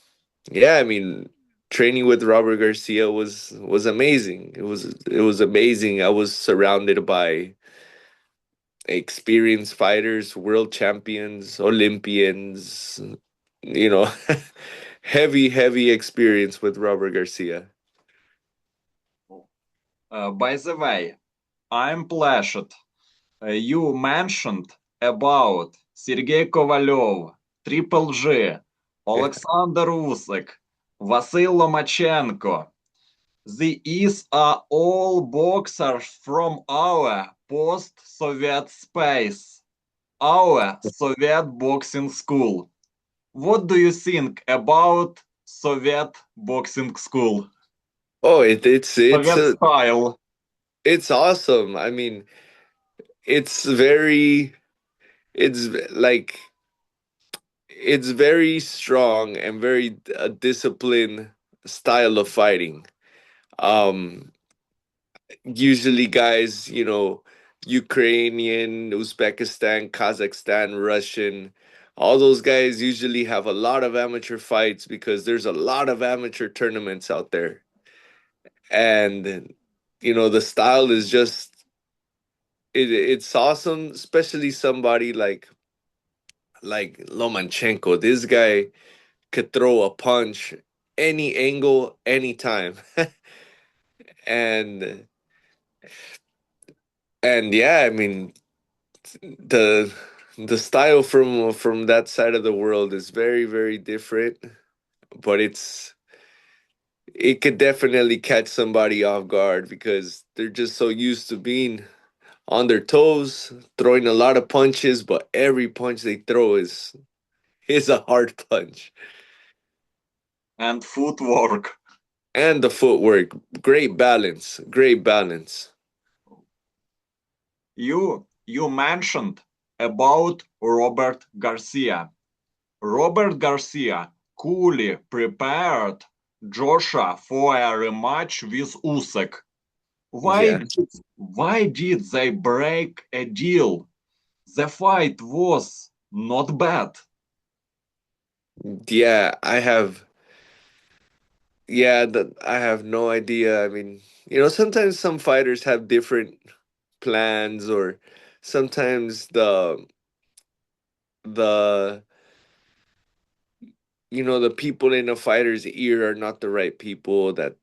yeah, I mean, training with Robert Garcia was amazing. It was amazing. I was surrounded by experienced fighters, world champions, Olympians, you know, heavy experience with Robert Garcia. By the way, I'm pleased. You mentioned about Sergey Kovalev, Triple G, Alexander Usyk, Vasyl Lomachenko. These are all boxers from our post-Soviet space, our Soviet boxing school. What do you think about Soviet boxing school? Oh, Soviet style. it's awesome. I mean, it's very it's like it's very strong and very disciplined style of fighting. Um, Usually guys, Ukrainian, Uzbekistan, Kazakhstan, Russian, all those guys usually have a lot of amateur fights because there's a lot of amateur tournaments out there. And the style is just it's awesome, especially somebody like Lomachenko. This guy could throw a punch any angle, anytime. and and yeah, I mean, the the style from that side of the world is very very different, but it could definitely catch somebody off guard because they're just so used to being on their toes, throwing a lot of punches, but every punch they throw is a hard punch. And footwork. And the footwork, great balance, great balance. You mentioned about Robert Garcia. Robert Garcia coolly prepared Joshua for a rematch with Usyk. Why Yeah. did, why did they break a deal? The fight was not bad. Yeah, I have. Yeah, I have no idea. I mean, sometimes some fighters have different plans, or sometimes the the people in a fighter's ear are not the right people. That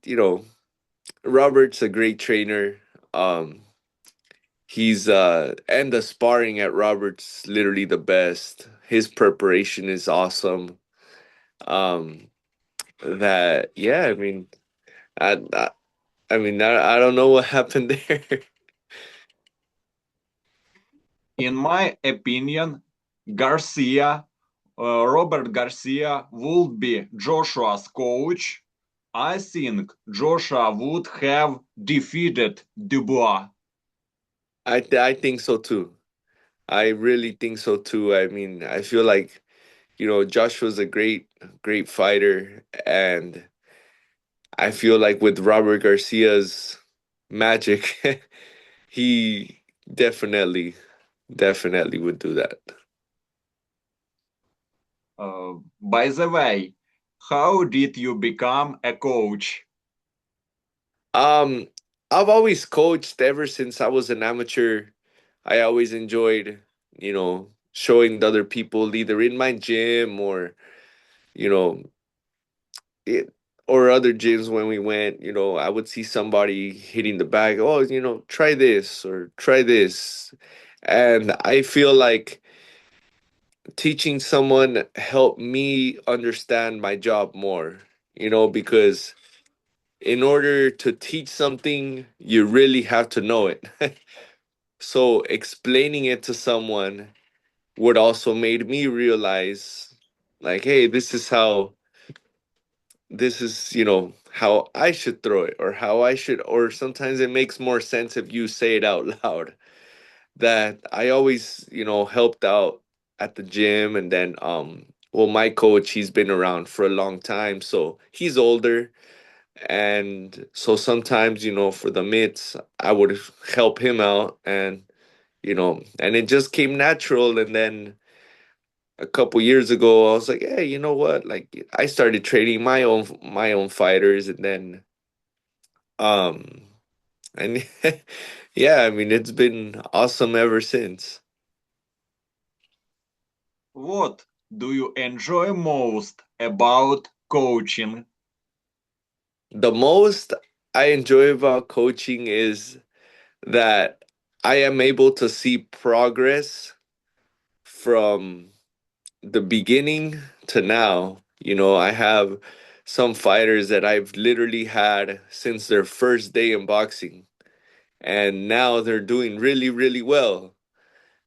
Robert's a great trainer. Um, he's and the sparring at Robert's literally the best. His preparation is awesome. Um, that yeah, I mean, I I mean, I don't know what happened there. In my opinion, Garcia, Robert Garcia would be Joshua's coach. I think Joshua would have defeated Dubois. I think so too. I really think so too. I mean, I feel like Joshua's a great fighter, and I feel like with Robert Garcia's magic, he definitely would do that. By the way, how did you become a coach? Um, I've always coached ever since I was an amateur. I always enjoyed, showing the other people either in my gym or, you know, it or other gyms when we went, I would see somebody hitting the bag, oh, try this or try this. And I feel like teaching someone helped me understand my job more, because in order to teach something, you really have to know it. So explaining it to someone would also made me realize, like, hey, this is how I should throw it, or how I should, or sometimes it makes more sense if you say it out loud. That I always helped out at the gym. And then well, my coach, he's been around for a long time, so he's older. And so sometimes for the mitts, I would help him out. And and it just came natural. And then a couple years ago, I was like, hey, you know what, like, I started training my own fighters. And then um and yeah, I mean, it's been awesome ever since. What do you enjoy most about coaching? The most I enjoy about coaching is that I am able to see progress from the beginning to now. I have some fighters that I've literally had since their first day in boxing, and now they're doing really, really well.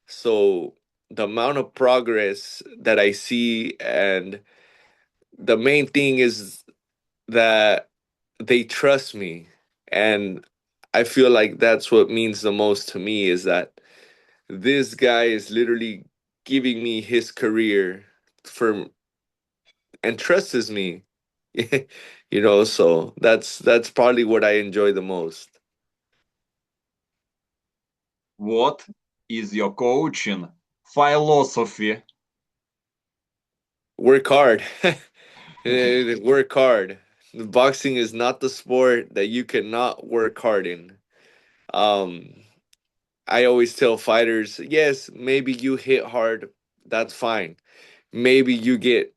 So the amount of progress that I see, and the main thing is that they trust me. And I feel like that's what means the most to me, is that this guy is literally giving me his career for and trusts me. So that's probably what I enjoy the most. What is your coaching philosophy? Work hard. Work hard. Boxing is not the sport that you cannot work hard in. um I always tell fighters, yes, maybe you hit hard, that's fine. Maybe you get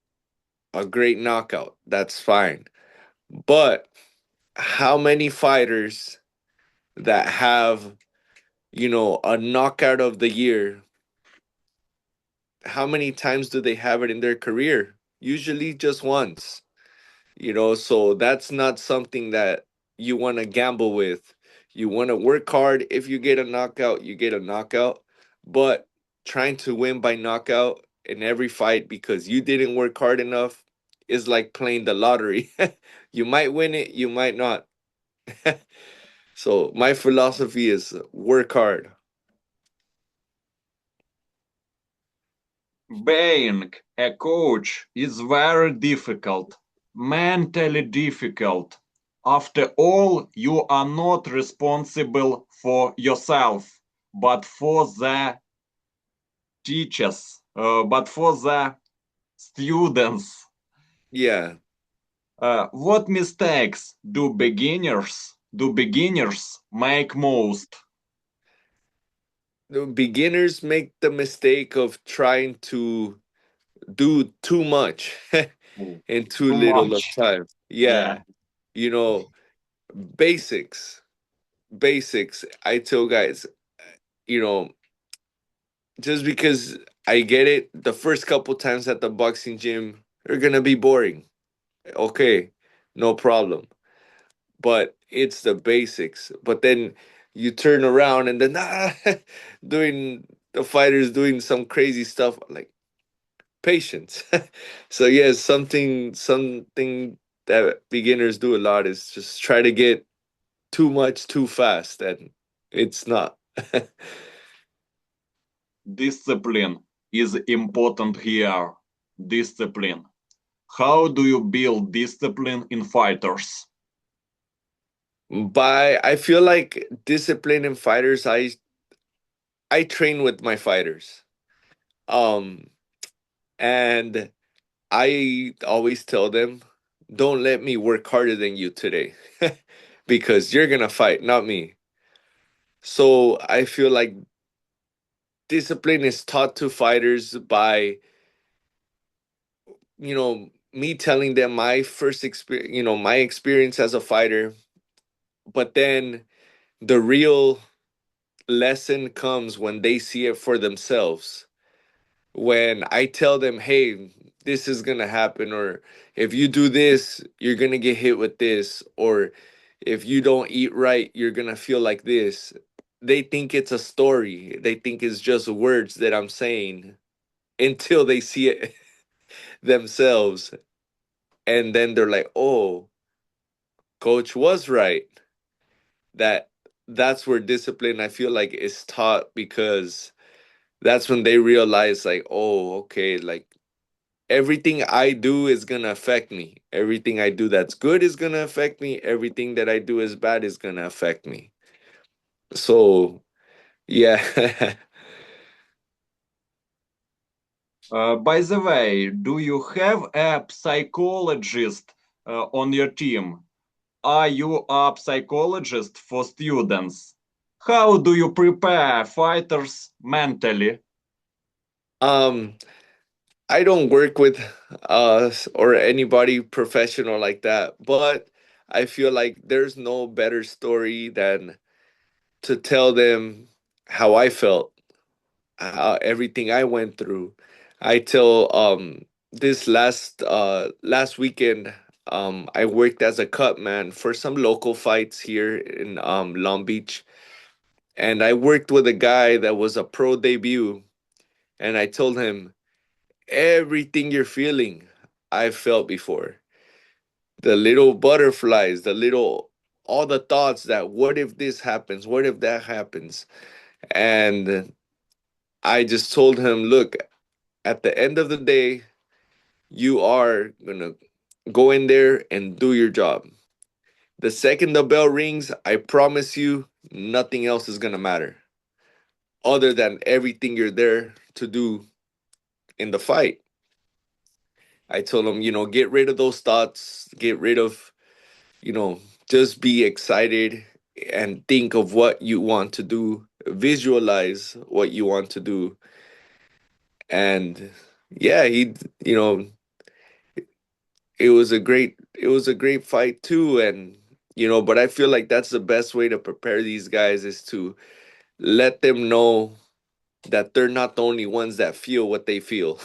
a great knockout, that's fine. But how many fighters that have, a knockout of the year, how many times do they have it in their career? Usually just once. So that's not something that you want to gamble with. You want to work hard. If you get a knockout, you get a knockout. But trying to win by knockout in every fight because you didn't work hard enough is like playing the lottery. You might win it, you might not. So my philosophy is work hard. Being a coach is very difficult, mentally difficult. After all, you are not responsible for yourself, but for the teachers, but for the students. Yeah. What mistakes do beginners make most? The beginners make the mistake of trying to do too much Oh, in too too little of much. time. Yeah. Yeah. You know, basics. Basics. I tell guys, you know, just because I get it, the first couple times at the boxing gym are gonna be boring. Okay, no problem. But it's the basics. But then you turn around and then doing the fighters doing some crazy stuff like patience. So yes, something that beginners do a lot is just try to get too much too fast, and it's not. Discipline is important here. Discipline. How do you build discipline in fighters? By I feel like discipline in fighters, I train with my fighters. Um and I always tell them, don't let me work harder than you today. Because you're gonna fight, not me. So I feel like discipline is taught to fighters by, me telling them my first experience, my experience as a fighter. But then the real lesson comes when they see it for themselves. When I tell them, hey, this is going to happen, or if you do this, you're going to get hit with this, or if you don't eat right, you're going to feel like this. They think it's a story. They think it's just words that I'm saying until they see it themselves. And then they're like, oh, coach was right. That that's where discipline I feel like is taught, because that's when they realize like, oh, okay, like everything I do is gonna affect me. Everything I do that's good is gonna affect me. Everything that I do is bad is gonna affect me. So yeah. By the way, do you have a psychologist on your team? Are you a psychologist for students? How do you prepare fighters mentally? um I don't work with or anybody professional like that, but I feel like there's no better story than to tell them how I felt, everything I went through. I tell this last weekend, I worked as a cut man for some local fights here in Long Beach, and I worked with a guy that was a pro debut, and I told him everything you're feeling I felt before. The little butterflies, the little all the thoughts that what if this happens? What if that happens? And I just told him, look, at the end of the day, you are gonna go in there and do your job. The second the bell rings, I promise you, nothing else is gonna matter other than everything you're there to do in the fight. I told him, get rid of those thoughts, get rid of, you know, just be excited and think of what you want to do, visualize what you want to do. And yeah, it was a great fight too. And but I feel like that's the best way to prepare these guys, is to let them know that they're not the only ones that feel what they feel.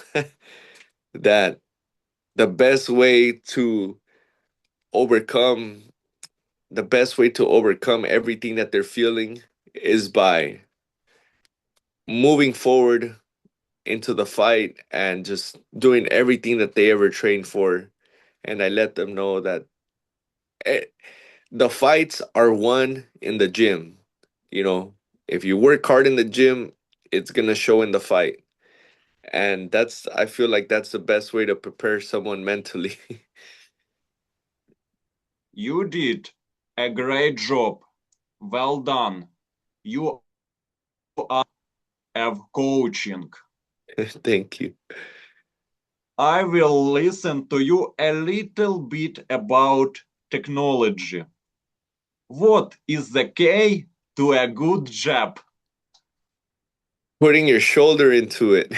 That the best way to overcome the best way to overcome everything that they're feeling is by moving forward into the fight and just doing everything that they ever trained for. And I let them know that eh, the fights are won in the gym. You know, if you work hard in the gym, it's gonna show in the fight. And I feel like that's the best way to prepare someone mentally. You did a great job. Well done. You are of coaching. Thank you. I will listen to you a little bit about technology. What is the key to a good jab? Putting your shoulder into it.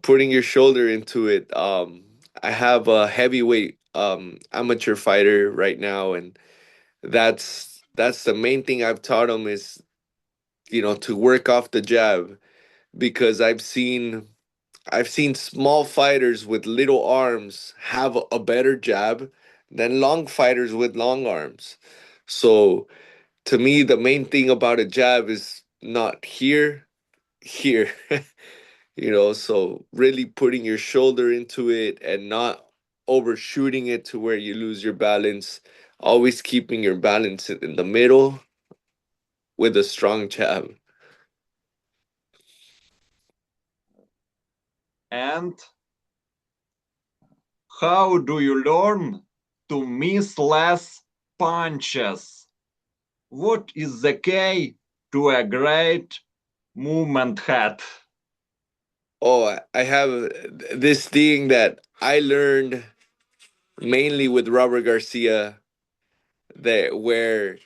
Putting your shoulder into it. I have a heavyweight amateur fighter right now, and that's the main thing I've taught him is, to work off the jab, because I've seen small fighters with little arms have a better jab than long fighters with long arms. So to me, the main thing about a jab is not here. So really putting your shoulder into it and not overshooting it to where you lose your balance. Always keeping your balance in the middle with a strong jab. And how do you learn to miss less punches? What is the key to a great movement head? Oh, I have this thing that I learned mainly with Robert Garcia, that where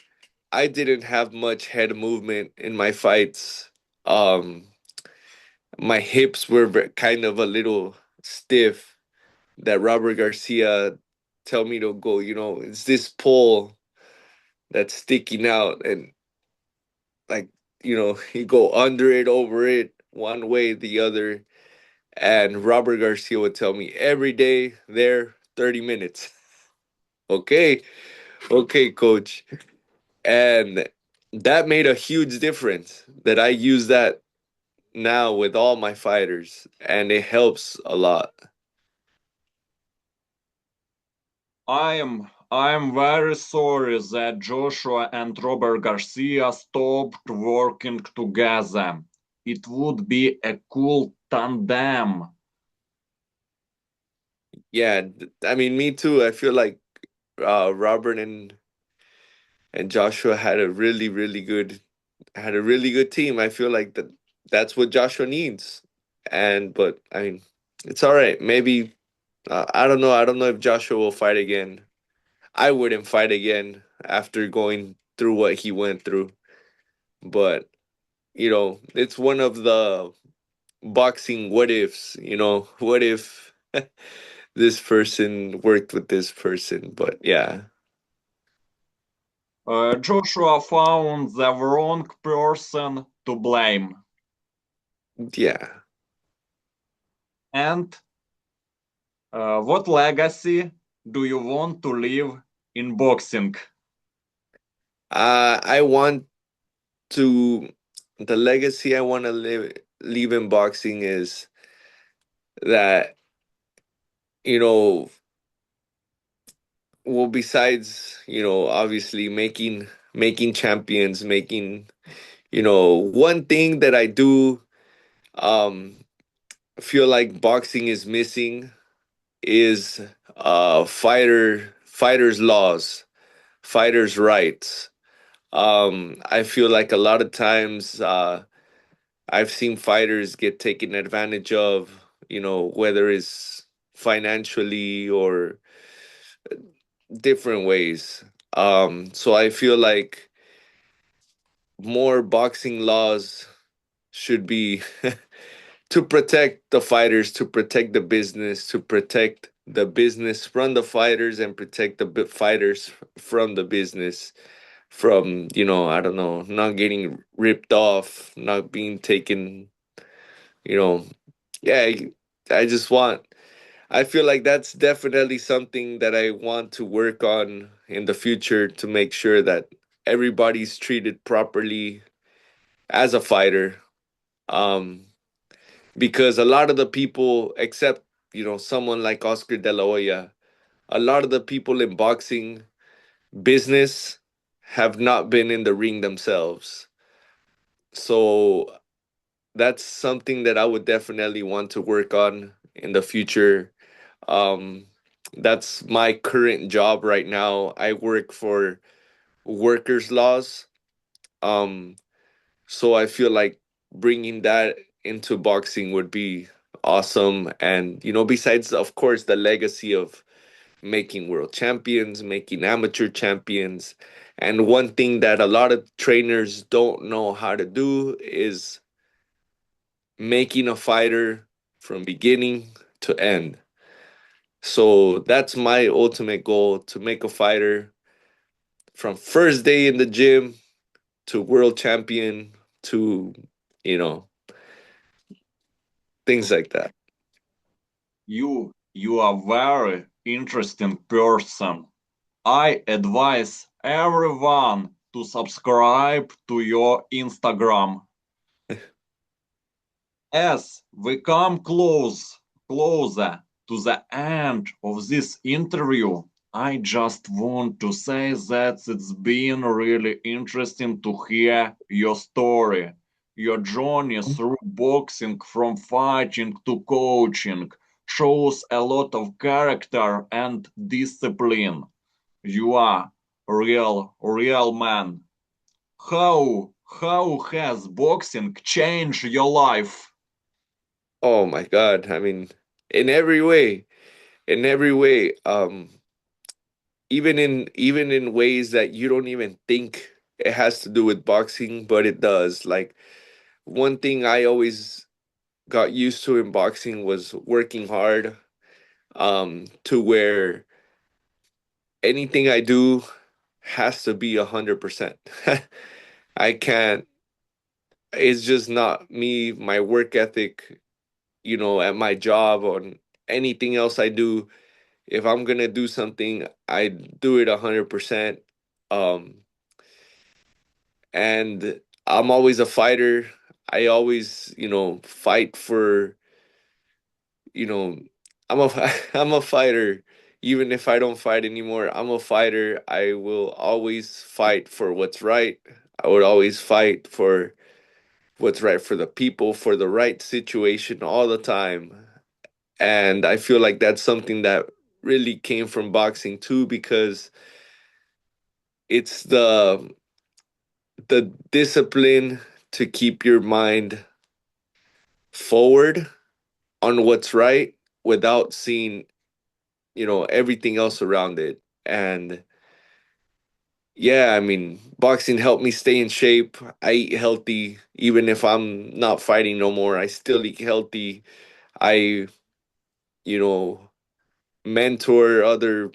I didn't have much head movement in my fights. Um, my hips were kind of a little stiff. That Robert Garcia tell me to go. It's this pole that's sticking out, and like you go under it, over it, one way, the other. And Robert Garcia would tell me every day there 30 minutes. Okay, okay, coach. And that made a huge difference, that I use that now with all my fighters, and it helps a lot. I am very sorry that Joshua and Robert Garcia stopped working together. It would be a cool tandem. Yeah, I mean, me too. I feel like Robert and Joshua had a really good team. I feel like that's what Joshua needs. But I mean, it's all right. Maybe I don't know. I don't know if Joshua will fight again. I wouldn't fight again after going through what he went through. But it's one of the boxing what ifs. What if this person worked with this person? But yeah, Joshua found the wrong person to blame. yeah. And what legacy do you want to leave in boxing? I want to the legacy I want to leave in boxing is that, you know well, besides, obviously making champions, making, one thing that I do um feel like boxing is missing is fighters laws, fighters rights. I feel like a lot of times I've seen fighters get taken advantage of, whether it's financially or different ways. So I feel like more boxing laws should be to protect the fighters, to protect the business, to protect the business from the fighters, and protect the fighters from the business, from, I don't know, not getting ripped off, not being taken, you know, yeah, I just want, I feel like that's definitely something that I want to work on in the future, to make sure that everybody's treated properly as a fighter. Um, because a lot of the people, except, someone like Oscar De La Hoya, a lot of the people in boxing business have not been in the ring themselves. So that's something that I would definitely want to work on in the future. Um, that's my current job right now. I work for workers' laws. Um, so I feel like bringing that into boxing would be awesome. And, besides, of course, the legacy of making world champions, making amateur champions. And one thing that a lot of trainers don't know how to do is making a fighter from beginning to end. So that's my ultimate goal, to make a fighter from first day in the gym to world champion to, you know, things like that. You are very interesting person. I advise everyone to subscribe to your Instagram. As we come closer to the end of this interview, I just want to say that it's been really interesting to hear your story, your journey through boxing from fighting to coaching shows a lot of character and discipline. You are real man. How has boxing changed your life? Oh my God. I mean, in every way, in every way, even in ways that you don't even think it has to do with boxing, but it does. Like, one thing I always got used to in boxing was working hard, to where anything I do has to be 100%. I can't, it's just not me, my work ethic, at my job, on anything else I do. If I'm gonna do something, I do it 100%. Um, and I'm always a fighter. I always, fight for, you know, I'm a fighter. Even if I don't fight anymore, I'm a fighter. I will always fight for what's right. I would always fight for what's right for the people, for the right situation all the time. And I feel like that's something that really came from boxing too, because it's the discipline to keep your mind forward on what's right without seeing, everything else around it. And yeah, I mean, boxing helped me stay in shape. I eat healthy. Even if I'm not fighting no more, I still eat healthy. I, you know, mentor other,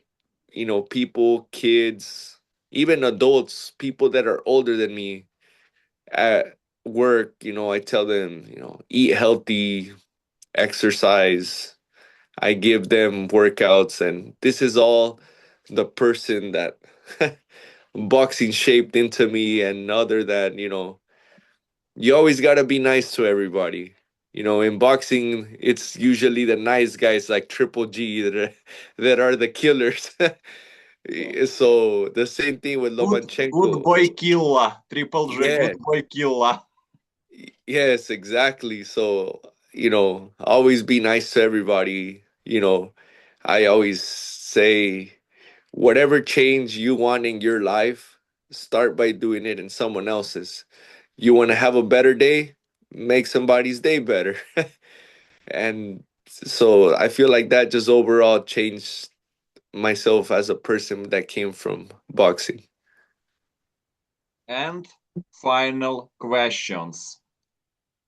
people, kids, even adults, people that are older than me at work. I tell them, eat healthy, exercise. I give them workouts, and this is all the person that boxing shaped into me. And other than, you always got to be nice to everybody. In boxing, it's usually the nice guys like Triple G that are the killers. So the same thing with Good Lomachenko. boy killer, Triple J, good Yeah, boy killer. yes, exactly. So, always be nice to everybody. I always say, whatever change you want in your life, start by doing it in someone else's. You want to have a better day? Make somebody's day better. And so I feel like that just overall changed myself as a person that came from boxing. And final questions.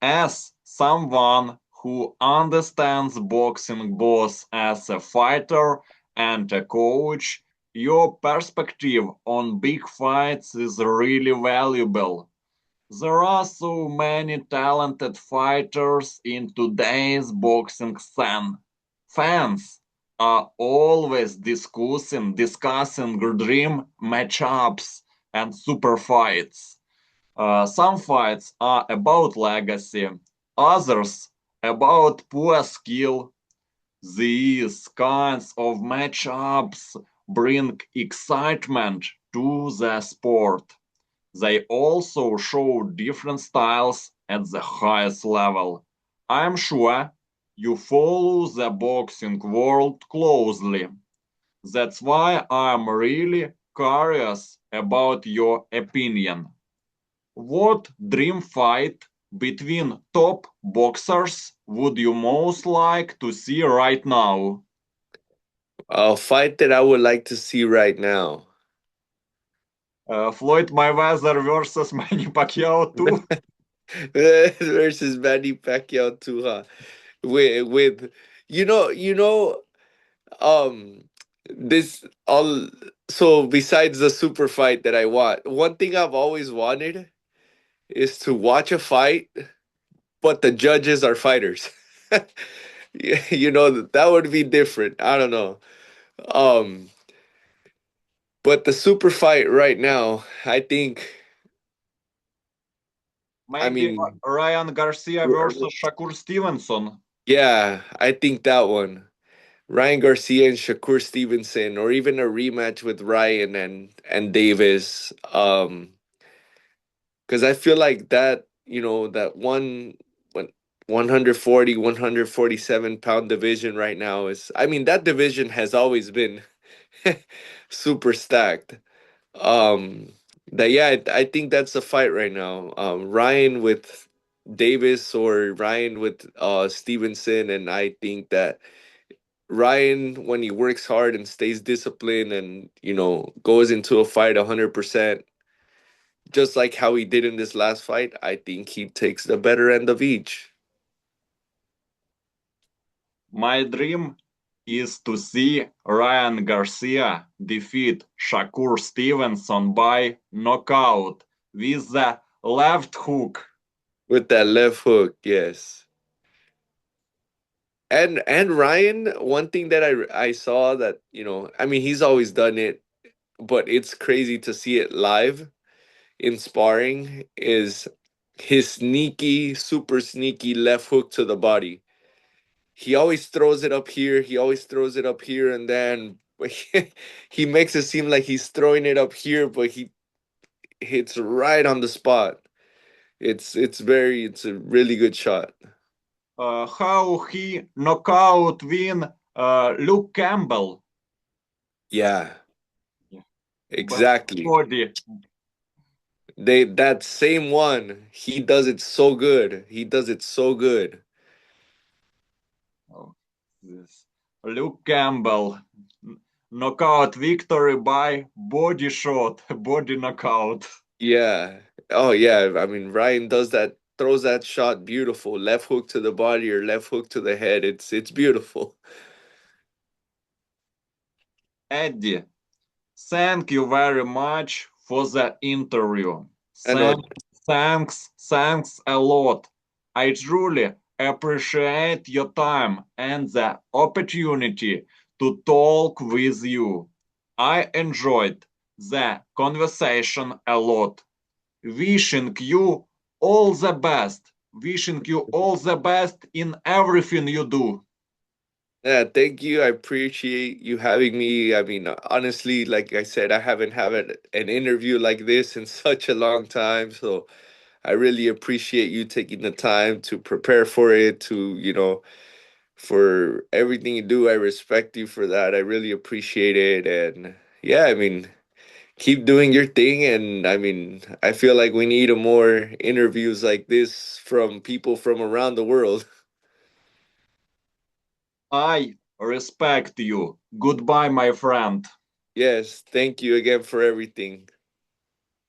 As someone who understands boxing both as a fighter and a coach, your perspective on big fights is really valuable. There are so many talented fighters in today's boxing scene. Fans are always discussing dream matchups and super fights. Some fights are about legacy, others about poor skill. These kinds of matchups bring excitement to the sport. They also show different styles at the highest level. I'm sure you follow the boxing world closely. That's why I'm really curious about your opinion. What dream fight between top boxers would you most like to see right now? A fight that I would like to see right now. Floyd Mayweather versus Manny Pacquiao too. Versus Manny Pacquiao too, huh? With um this all so besides the super fight that I want, one thing I've always wanted is to watch a fight, but the judges are fighters. Yeah, that would be different. I don't know. Um, but the super fight right now, I think. I Maybe mean, Ryan Garcia versus Shakur Stevenson. yeah, I think that one. Ryan Garcia and Shakur Stevenson, or even a rematch with Ryan and Davis. Because I feel like that, that one 140, 147 pound division right now is, I mean, that division has always been super stacked. Um, that yeah, I think that's the fight right now. Ryan with Davis or Ryan with Stevenson, and I think that Ryan, when he works hard and stays disciplined and goes into a fight 100%, just like how he did in this last fight, I think he takes the better end of each. My dream is to see Ryan Garcia defeat Shakur Stevenson by knockout with the left hook. With that left hook, yes. And Ryan, one thing that I saw that, I mean, he's always done it, but it's crazy to see it live in sparring, is his sneaky, super sneaky left hook to the body. He always throws it up here, he always throws it up here, and then he makes it seem like he's throwing it up here, but he hits right on the spot. It's a really good shot. How he knockout win Luke Campbell. Yeah, Yeah. But exactly. body. That same one, he does it so good. He does it so good. Oh, this. Luke Campbell. Knockout victory by body shot, body knockout. Yeah. Oh yeah. I mean, Ryan does that, throws that shot beautiful. Left hook to the body or left hook to the head. It's beautiful. Eddie, thank you very much for the interview. I know. Thanks a lot. I truly appreciate your time and the opportunity to talk with you. I enjoyed the conversation a lot. Wishing you all the best. Wishing you all the best in everything you do. Yeah, thank you. I appreciate you having me. I mean, honestly, like I said, I haven't had an interview like this in such a long time. So I really appreciate you taking the time to prepare for it, for everything you do. I respect you for that. I really appreciate it. And yeah, I mean, keep doing your thing. And I mean, I feel like we need a more interviews like this from people from around the world. I respect you. Goodbye, my friend. Yes, thank you again for everything.